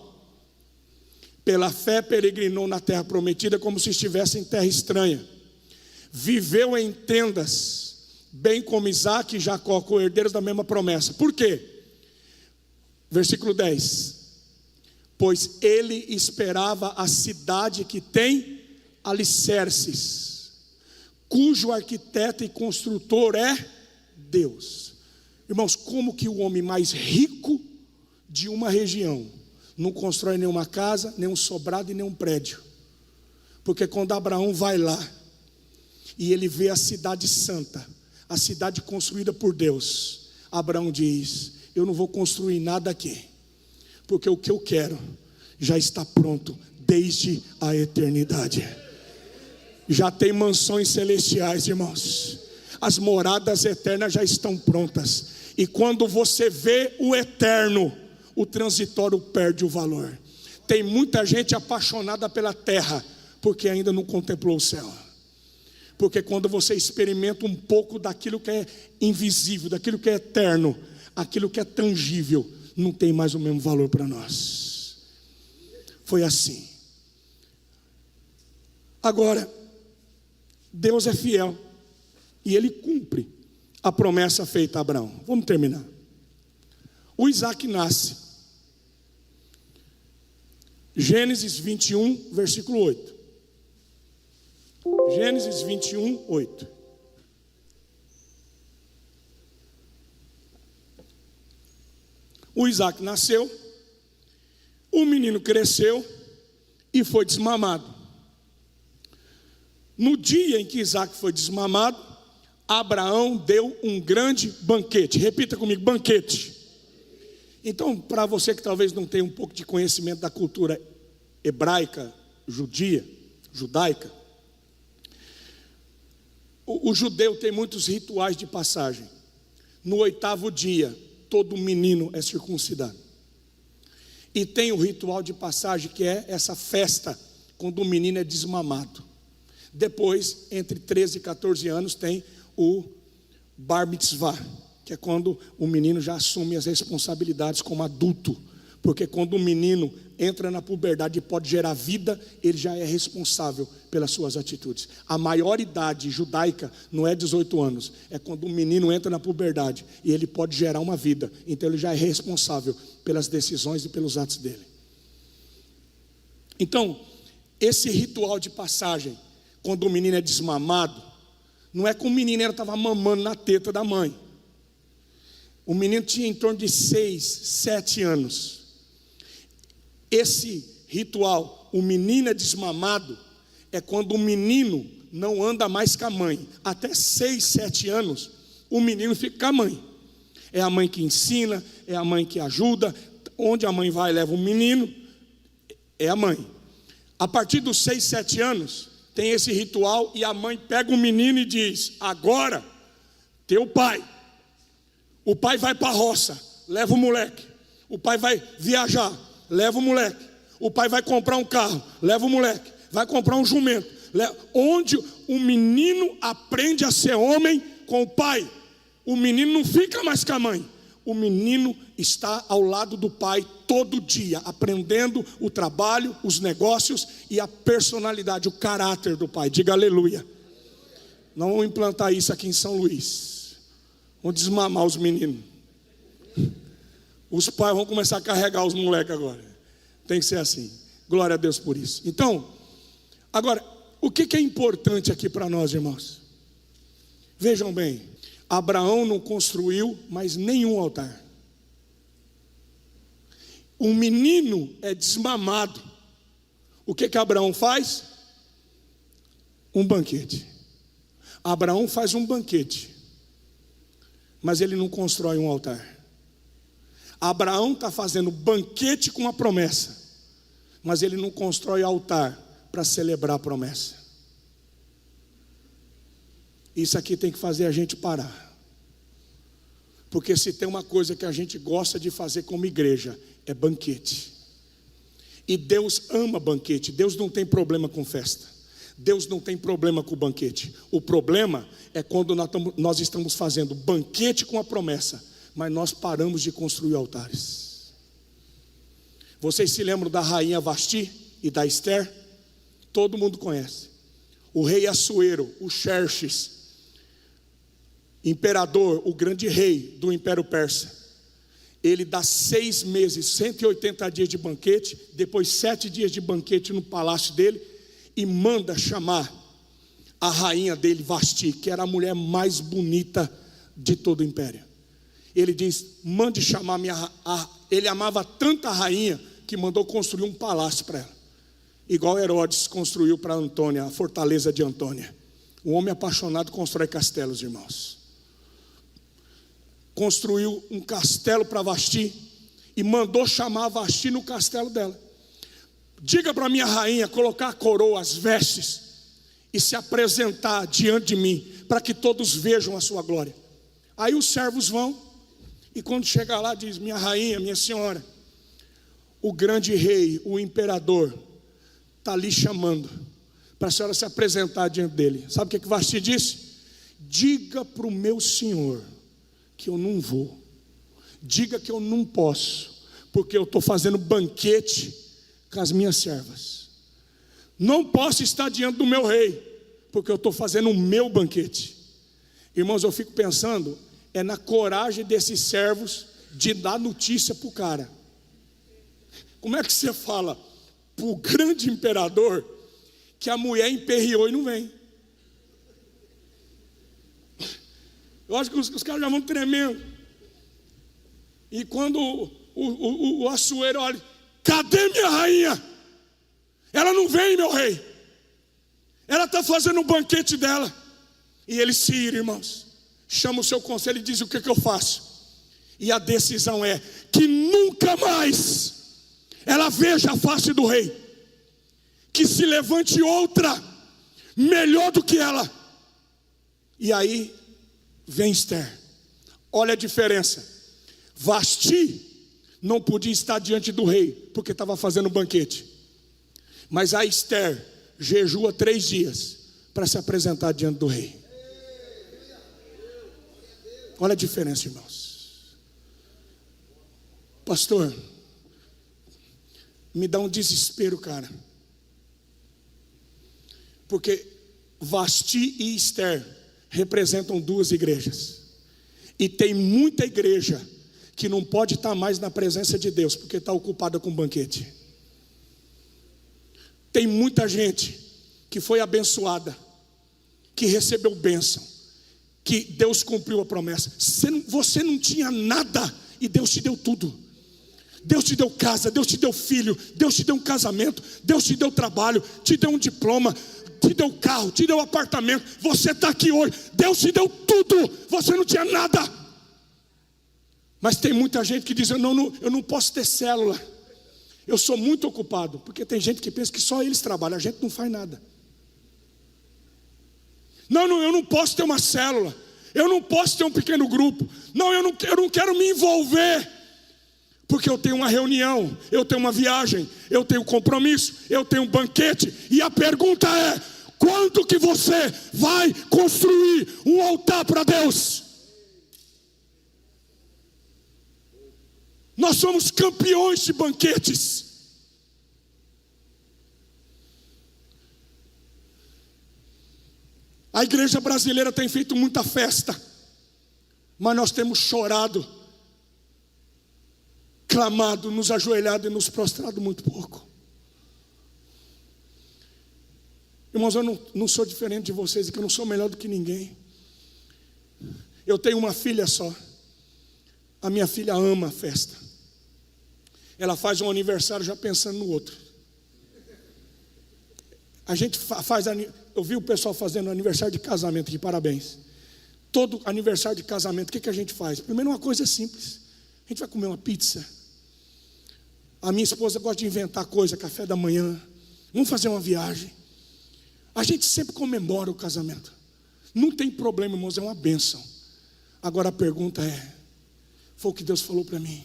Pela fé peregrinou na terra prometida, como se estivesse em terra estranha. Viveu em tendas, bem como Isaque e Jacó, co-herdeiros da mesma promessa. Por quê? Versículo 10. Pois ele esperava a cidade que tem alicerces, cujo arquiteto e construtor é Deus. Irmãos, como que o homem mais rico de uma região não constrói nenhuma casa, nem um sobrado e nem um prédio? Porque quando Abraão vai lá e ele vê a cidade santa, a cidade construída por Deus, Abraão diz: eu não vou construir nada aqui, porque o que eu quero já está pronto desde a eternidade. Já tem mansões celestiais, irmãos. As moradas eternas já estão prontas. E quando você vê o eterno, o transitório perde o valor. Tem muita gente apaixonada pela terra, porque ainda não contemplou o céu. Porque quando você experimenta um pouco daquilo que é invisível, daquilo que é eterno, aquilo que é tangível, não tem mais o mesmo valor para nós. Foi assim. Agora, Deus é fiel e Ele cumpre a promessa feita a Abraão. Vamos terminar. O Isaque nasce. Gênesis 21, versículo 8. Gênesis 21, 8. O Isaque nasceu, o menino cresceu e foi desmamado. No dia em que Isaque foi desmamado, Abraão deu um grande banquete. Repita comigo: banquete. Então, para você que talvez não tenha um pouco de conhecimento da cultura hebraica, judaica, o judeu tem muitos rituais de passagem. No 8º dia, todo menino é circuncidado. E tem o ritual de passagem, que é essa festa quando o menino é desmamado. Depois, entre 13 e 14 anos, tem o bar mitzvah, que é quando o menino já assume as responsabilidades como adulto. Porque quando o menino entra na puberdade e pode gerar vida, ele já é responsável pelas suas atitudes. A maioridade judaica não é 18 anos, é quando o menino entra na puberdade e ele pode gerar uma vida. Então ele já é responsável pelas decisões e pelos atos dele. Então, esse ritual de passagem, quando o menino é desmamado, não é que o menino estava mamando na teta da mãe. O menino tinha em torno de 6, 7 anos. Esse ritual, o menino é desmamado, é quando o menino não anda mais com a mãe. Até 6, 7 anos, o menino fica com a mãe. É a mãe que ensina, é a mãe que ajuda. Onde a mãe vai e leva o menino, é a mãe. A partir dos 6, 7 anos, tem esse ritual e a mãe pega o menino e diz: agora, teu pai. O pai vai para a roça, leva o moleque. O pai vai viajar, leva o moleque. O pai vai comprar um carro, leva o moleque. Vai comprar um jumento. Onde o menino aprende a ser homem com o pai. O menino não fica mais com a mãe. O menino está ao lado do pai todo dia, aprendendo o trabalho, os negócios e a personalidade, o caráter do pai. Diga aleluia. Não vamos implantar isso aqui em São Luís. Vamos desmamar os meninos. Os pais vão começar a carregar os moleques agora. Tem que ser assim. Glória a Deus por isso. Então, agora, o que é importante aqui para nós, irmãos? Vejam bem. Abraão não construiu mais nenhum altar. O menino é desmamado. O que Abraão faz? Um banquete. Abraão faz um banquete, mas ele não constrói um altar. Abraão está fazendo banquete com a promessa, mas ele não constrói altar para celebrar a promessa. Isso aqui tem que fazer a gente parar. Porque se tem uma coisa que a gente gosta de fazer como igreja, é banquete. E Deus ama banquete. Deus não tem problema com festa. Deus não tem problema com banquete. O problema é quando nós estamos fazendo banquete com a promessa, mas nós paramos de construir altares. Vocês se lembram da rainha Vasti e da Esther? Todo mundo conhece. O rei Assuero, o Xerxes, imperador, o grande rei do Império Persa, ele dá 6 meses, 180 dias de banquete, depois 7 dias de banquete no palácio dele, e manda chamar a rainha dele, Vasti, que era a mulher mais bonita de todo o império. Ele diz: mande chamar ele amava tanta rainha que mandou construir um palácio para ela, igual Herodes construiu para Antônia, a fortaleza de Antônia. Um homem apaixonado constrói castelos, irmãos. Construiu um castelo para Vasti e mandou chamar Vasti no castelo dela. Diga para minha rainha colocar a coroa, as vestes, e se apresentar diante de mim, para que todos vejam a sua glória. Aí os servos vão, e quando chega lá diz: minha rainha, minha senhora, o grande rei, o imperador, está ali chamando, para a senhora se apresentar diante dele. Sabe o que Vasti disse? Diga para o meu senhor que eu não vou. Diga que eu não posso, porque eu estou fazendo banquete com as minhas servas. Não posso estar diante do meu rei, porque eu estou fazendo o meu banquete. Irmãos, eu fico pensando na coragem desses servos de dar notícia para o cara. Como é que você fala para o grande imperador que a mulher emperriou e não vem? Eu acho que os caras já vão tremendo. E quando o Assuero olha: cadê minha rainha? Ela não vem, meu rei. Ela está fazendo o banquete dela. E ele se ira, irmãos. Chama o seu conselho e diz: o que eu faço? E a decisão é que nunca mais ela veja a face do rei. Que se levante outra melhor do que ela. E aí vem Esther. Olha a diferença. Vasti não podia estar diante do rei, porque estava fazendo banquete. Mas a Esther jejua 3 dias para se apresentar diante do rei. Olha a diferença, irmãos. Pastor, me dá um desespero, cara. Porque Vasti e Esther representam 2 igrejas. E tem muita igreja que não pode estar mais na presença de Deus, porque está ocupada com banquete. Tem muita gente que foi abençoada, que recebeu bênção, que Deus cumpriu a promessa. Você não tinha nada e Deus te deu tudo. Deus te deu casa, Deus te deu filho, Deus te deu um casamento, Deus te deu trabalho, te deu um diploma, te deu carro, te deu apartamento. Você está aqui hoje, Deus te deu tudo, você não tinha nada. Mas tem muita gente que diz: eu não posso ter célula, eu sou muito ocupado. Porque tem gente que pensa que só eles trabalham, a gente não faz nada. Não, eu não posso ter uma célula, eu não posso ter um pequeno grupo. Não, eu não quero me envolver, porque eu tenho uma reunião, eu tenho uma viagem, eu tenho compromisso, eu tenho um banquete. E a pergunta é: quanto que você vai construir um altar para Deus? Nós somos campeões de banquetes. A igreja brasileira tem feito muita festa, mas nós temos chorado, clamado, nos ajoelhado e nos prostrado muito pouco. Irmãos, eu não sou diferente de vocês, que eu não sou melhor do que ninguém. Eu tenho uma filha só. A minha filha ama a festa. Ela faz um aniversário já pensando no outro. A gente faz, eu vi o pessoal fazendo aniversário de casamento aqui, parabéns. Todo aniversário de casamento, o que a gente faz? Primeiro, uma coisa simples: a gente vai comer uma pizza. A minha esposa gosta de inventar coisa, café da manhã. Vamos fazer uma viagem. A gente sempre comemora o casamento. Não tem problema, irmãos, é uma bênção. Agora a pergunta é: foi o que Deus falou para mim,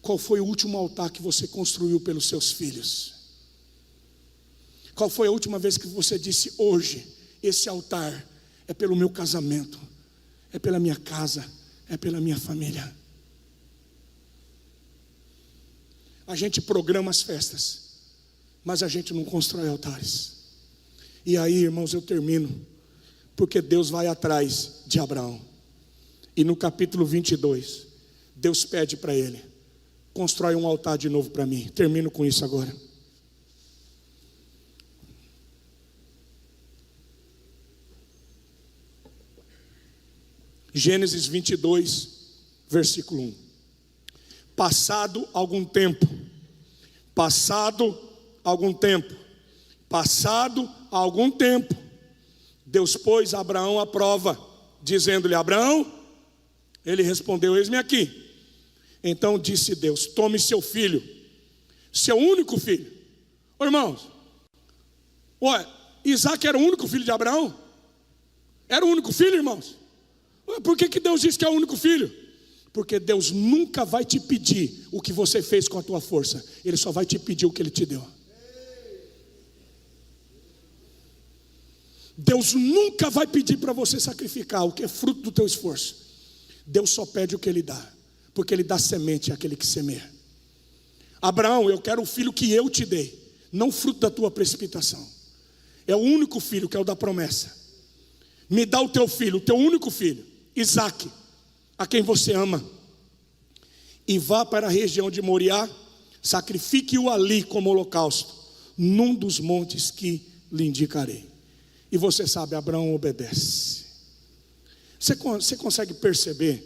qual foi o último altar que você construiu pelos seus filhos? Qual foi a última vez que você disse: hoje, esse altar é pelo meu casamento, é pela minha casa, é pela minha família? A gente programa as festas, mas a gente não constrói altares. E aí, irmãos, eu termino, porque Deus vai atrás de Abraão. E no capítulo 22, Deus pede para ele: constrói um altar de novo para mim. Termino com isso agora. Gênesis 22, versículo 1. Passado algum tempo, Deus pôs Abraão à prova, dizendo-lhe: Abraão. Ele respondeu: eis-me aqui. Então disse Deus: tome seu filho, seu único filho. Ô irmãos, Isaac era o único filho de Abraão? Era o único filho, irmãos? Por que Deus diz que é o único filho? Porque Deus nunca vai te pedir o que você fez com a tua força. Ele só vai te pedir o que Ele te deu. Deus nunca vai pedir para você sacrificar o que é fruto do teu esforço. Deus só pede o que Ele dá, porque Ele dá semente àquele que semeia. Abraão, eu quero o filho que eu te dei, não fruto da tua precipitação. É o único filho, que é o da promessa. Me dá o teu filho, o teu único filho, Isaque, a quem você ama, e vá para a região de Moriá, sacrifique-o ali como holocausto, num dos montes que lhe indicarei. E você sabe, Abraão obedece. Você consegue perceber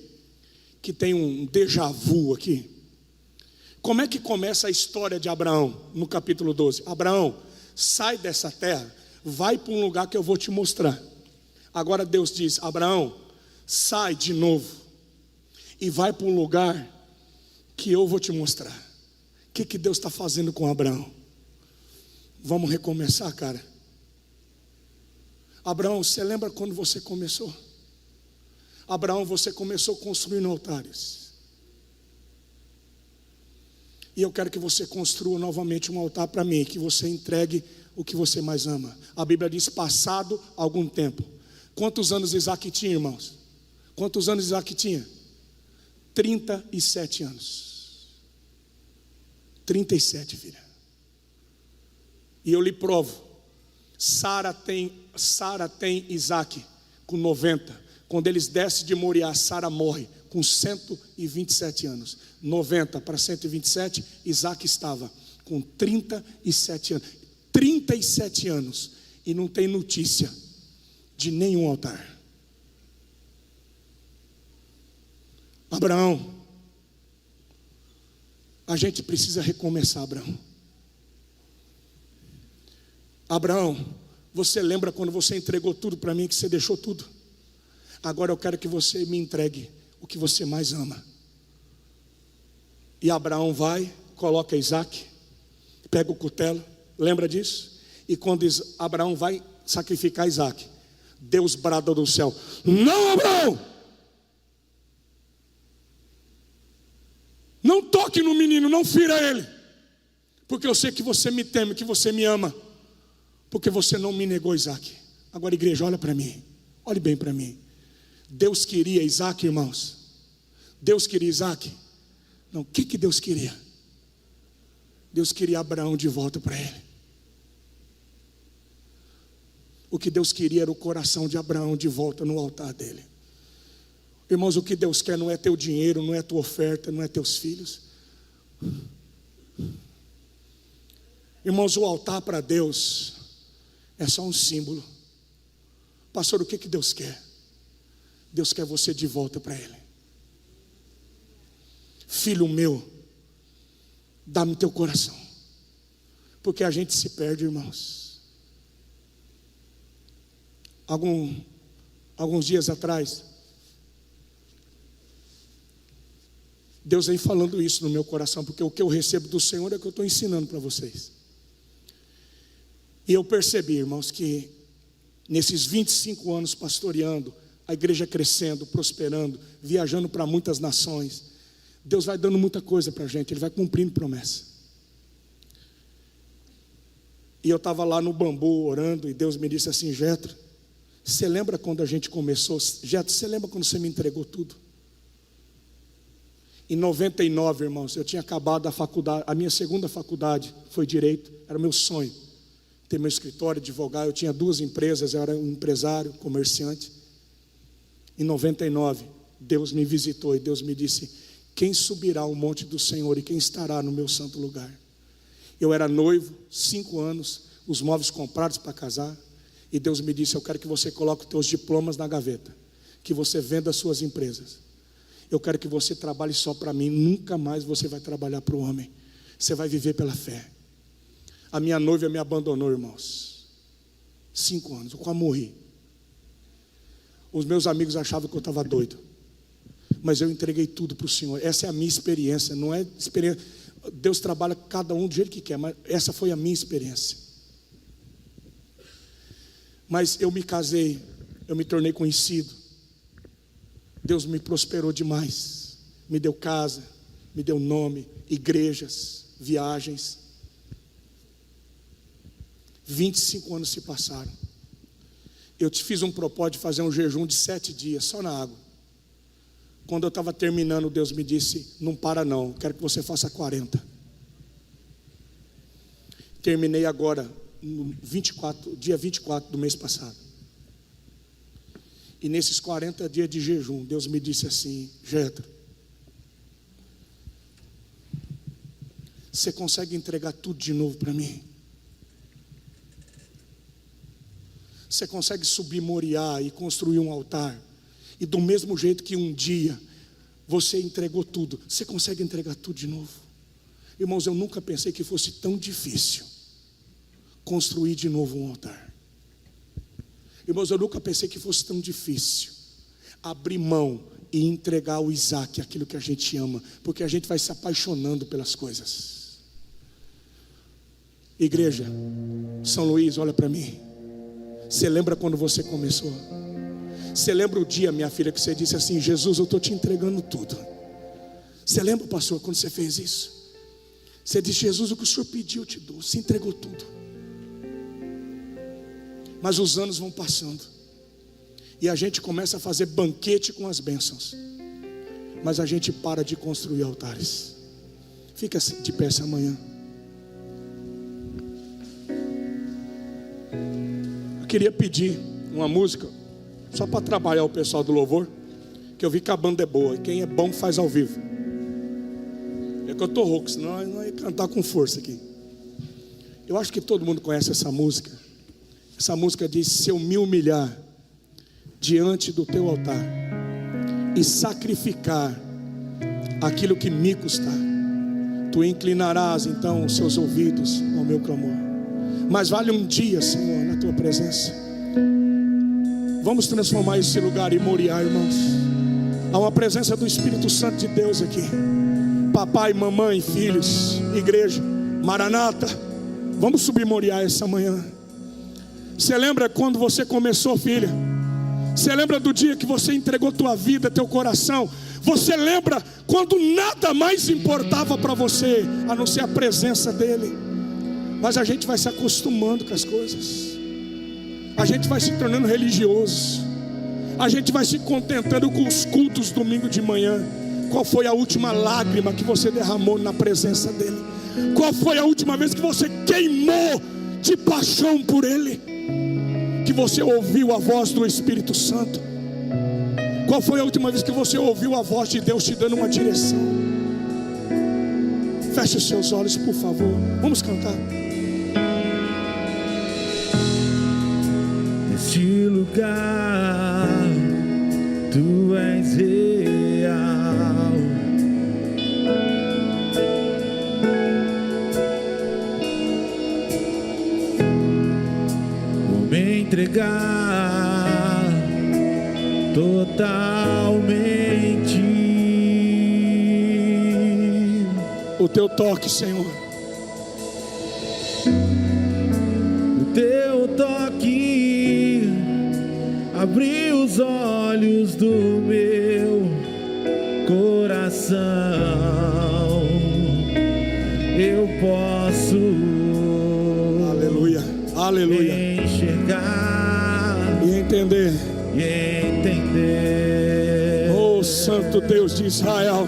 que tem um déjà vu aqui? Como é que começa a história de Abraão no capítulo 12? Abraão, sai dessa terra, vai para um lugar que eu vou te mostrar. Agora Deus diz: Abraão, sai de novo e vai para um lugar que eu vou te mostrar. O que Deus está fazendo com Abraão? Vamos recomeçar, cara. Abraão, você lembra quando você começou? Abraão, você começou construindo altares. E eu quero que você construa novamente um altar para mim, que você entregue o que você mais ama. A Bíblia diz: passado algum tempo. Quantos anos Isaac tinha, irmãos? Quantos anos Isaac tinha? 37 anos. 37, filha. E eu lhe provo, Sara tem Isaac com 90. Quando eles descem de Moriá, Sara morre com 127 anos. 90 para 127, Isaac estava com 37 anos. 37 anos. E não tem notícia de nenhum altar. Abraão, a gente precisa recomeçar, Abraão. Abraão, você lembra quando você entregou tudo para mim, que você deixou tudo? Agora eu quero que você me entregue o que você mais ama. E Abraão vai, coloca Isaac, pega o cutelo, lembra disso? E quando Abraão vai sacrificar Isaac, Deus brada do céu: não, Abraão! Não toque no menino, não fira ele, porque eu sei que você me teme, que você me ama, porque você não me negou Isaac. Agora, igreja, olha para mim, olhe bem para mim. Deus queria Isaac, irmãos. Deus queria Isaac. Não, o que Deus queria? Deus queria Abraão de volta para ele. O que Deus queria era o coração de Abraão de volta no altar dele. Irmãos, o que Deus quer não é teu dinheiro, não é tua oferta, não é teus filhos. Irmãos, o altar para Deus é só um símbolo. Pastor, o que Deus quer? Deus quer você de volta para Ele. Filho meu, dá-me teu coração. Porque a gente se perde, irmãos. Alguns dias atrás, Deus vem falando isso no meu coração, porque o que eu recebo do Senhor é o que eu estou ensinando para vocês. E eu percebi, irmãos, que nesses 25 anos pastoreando, a igreja crescendo, prosperando, viajando para muitas nações, Deus vai dando muita coisa para a gente, Ele vai cumprindo promessa. E eu estava lá no bambu orando, e Deus me disse assim: Jetro, você lembra quando a gente começou? Jetro, você lembra quando você me entregou tudo? Em 99, irmãos, eu tinha acabado a faculdade, a minha segunda faculdade foi Direito, era o meu sonho, ter meu escritório, advogar. Eu tinha 2 empresas, eu era um empresário, comerciante. Em 99, Deus me visitou e Deus me disse: quem subirá ao monte do Senhor e quem estará no meu santo lugar? Eu era noivo, 5 anos, os móveis comprados para casar, e Deus me disse: eu quero que você coloque os teus diplomas na gaveta, que você venda as suas empresas. Eu quero que você trabalhe só para mim, nunca mais você vai trabalhar para o homem, você vai viver pela fé. A minha noiva me abandonou, irmãos, 5 anos, eu quase morri. Os meus amigos achavam que eu estava doido, mas eu entreguei tudo para o Senhor. Essa é a minha experiência, não é experiência. Deus trabalha cada um do jeito que quer, mas essa foi a minha experiência. Mas eu me casei, eu me tornei conhecido. Deus me prosperou demais, me deu casa, me deu nome, igrejas, viagens. 25 anos se passaram. Eu te fiz um propósito de fazer um jejum de 7 dias, só na água. Quando eu estava terminando, Deus me disse: não para não, quero que você faça 40. Terminei agora, no dia 24 do mês passado. E nesses 40 dias de jejum, Deus me disse assim: Jetro, você consegue entregar tudo de novo para mim? Você consegue subir Moriá e construir um altar? E do mesmo jeito que um dia você entregou tudo, você consegue entregar tudo de novo? Irmãos, eu nunca pensei que fosse tão difícil construir de novo um altar. Irmãos, eu nunca pensei que fosse tão difícil abrir mão e entregar ao Isaac aquilo que a gente ama, porque a gente vai se apaixonando pelas coisas. Igreja, São Luís, olha para mim. Você lembra quando você começou? Você lembra o dia, minha filha, que você disse assim: Jesus, eu estou te entregando tudo? Você lembra, pastor, quando você fez isso? Você disse: Jesus, o que o Senhor pediu eu te dou. Você entregou tudo. Mas os anos vão passando, e a gente começa a fazer banquete com as bênçãos, mas a gente para de construir altares. Fica de pé essa manhã. Eu queria pedir uma música só para trabalhar o pessoal do louvor, que eu vi que a banda é boa, e quem é bom faz ao vivo. É que eu estou rouco, senão eu não ia cantar com força aqui. Eu acho que todo mundo conhece essa música. Essa música diz: se eu me humilhar diante do teu altar e sacrificar aquilo que me custar. Tu inclinarás então os seus ouvidos ao meu clamor. Mas vale um dia, Senhor, na tua presença. Vamos transformar esse lugar em Moriá, irmãos. Há uma presença do Espírito Santo de Deus aqui. Papai, mamãe, filhos, igreja, Maranata, vamos subir Moriá essa manhã. Você lembra quando você começou, filha? Você lembra do dia que você entregou tua vida, teu coração? Você lembra quando nada mais importava para você a não ser a presença dele? Mas a gente vai se acostumando com as coisas, a gente vai se tornando religioso, a gente vai se contentando com os cultos domingo de manhã. Qual foi a última lágrima que você derramou na presença dele? Qual foi a última vez que você queimou de paixão por ele? Que você ouviu a voz do Espírito Santo? Qual foi a última vez que você ouviu a voz de Deus te dando uma direção? Feche os seus olhos, por favor. Vamos cantar. Neste lugar, tu és real. Vou me entregar totalmente. O teu toque, Senhor. O teu toque abriu os olhos do meu coração. Eu posso, aleluia, aleluia, enxergar e entender. Oh, Santo Deus de Israel,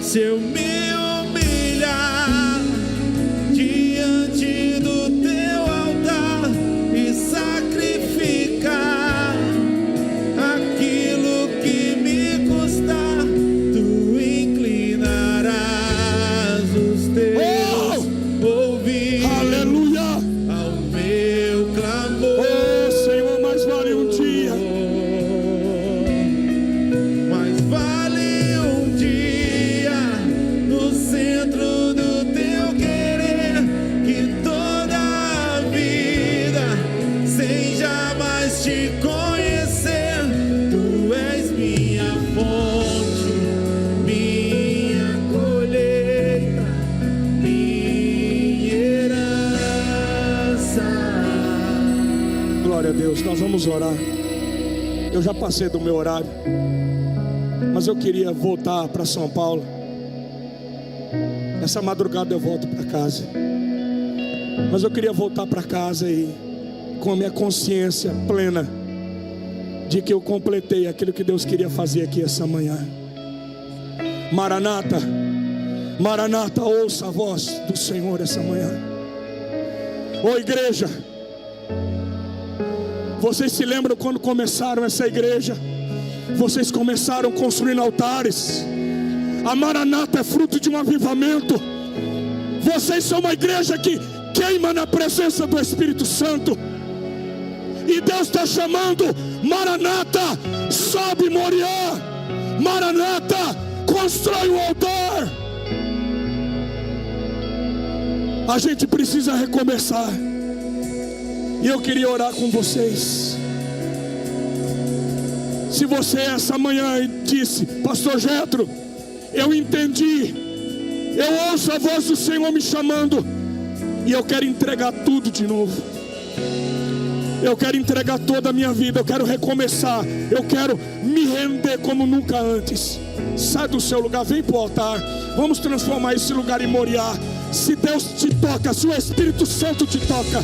se eu me humilhar diante do teu altar e sacrificar aquilo que me custar, tu inclinarás os teus ouvidos, aleluia, ao meu clamor. Oh, Senhor, mais vale um dia, mais vale um dia no centro do teu querer, que toda a vida sem jamais te conhecer. Tu és minha fonte, minha colheita, minha herança. glória a Deus. Nós vamos orar. Eu já passei do meu horário, mas eu queria voltar para São Paulo. Essa madrugada eu volto para casa, mas eu queria voltar para casa e com a minha consciência plena de que eu completei aquilo que Deus queria fazer aqui essa manhã. Maranata, Maranata, ouça a voz do Senhor essa manhã. Ô igreja, vocês se lembram quando começaram essa igreja? Vocês começaram construindo altares. A Maranata é fruto de um avivamento. Vocês são uma igreja que queima na presença do Espírito Santo. E Deus está chamando: Maranata, sobe Moriá. Maranata, constrói o altar. A gente precisa recomeçar. E eu queria orar com vocês. Se você essa manhã disse: Pastor Jetro, eu entendi, eu ouço a voz do Senhor me chamando, e eu quero entregar tudo de novo. Eu quero entregar toda a minha vida, eu quero recomeçar, eu quero me render como nunca antes. Sai do seu lugar, vem para o altar. Vamos transformar esse lugar em Moriá. Se Deus te toca, se o Espírito Santo te toca,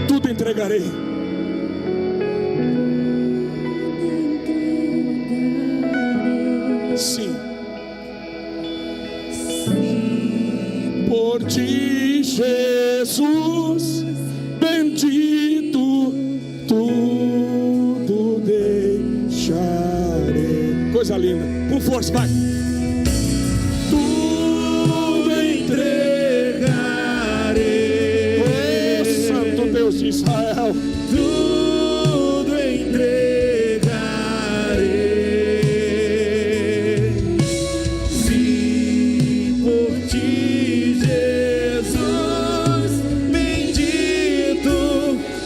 tudo entregarei. Sim. Por ti, Jesus, bendito, tudo deixarei. Coisa linda, com força, vai. Tudo Israel. tudo entregarei. Sim, por ti, Jesus bendito,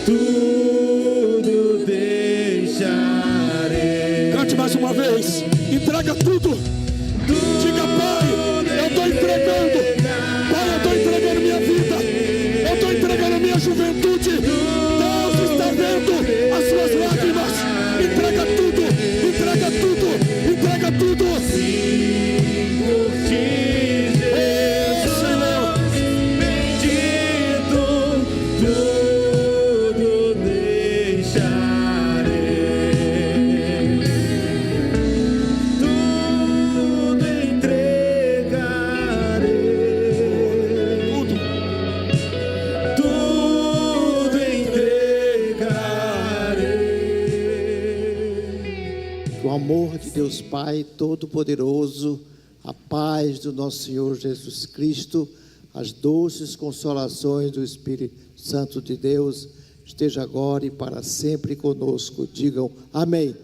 tudo deixarei. Cante mais uma vez. Entrega tudo. Diga, Pai, eu estou entregando. Pai, eu estou entregando minha vida. Eu estou entregando minha juventude. Deus está vendo as suas lágrimas. Entrega tudo. Entrega tudo. Entrega tudo. Por ti, Jesus bendito, tudo deixarei. Tudo entregarei. Tudo entregarei. Que o amor de Deus Pai Todo-Poderoso, a paz do nosso Senhor Jesus Cristo, as doces consolações do Espírito Santo de Deus, esteja agora e para sempre conosco. Digam amém.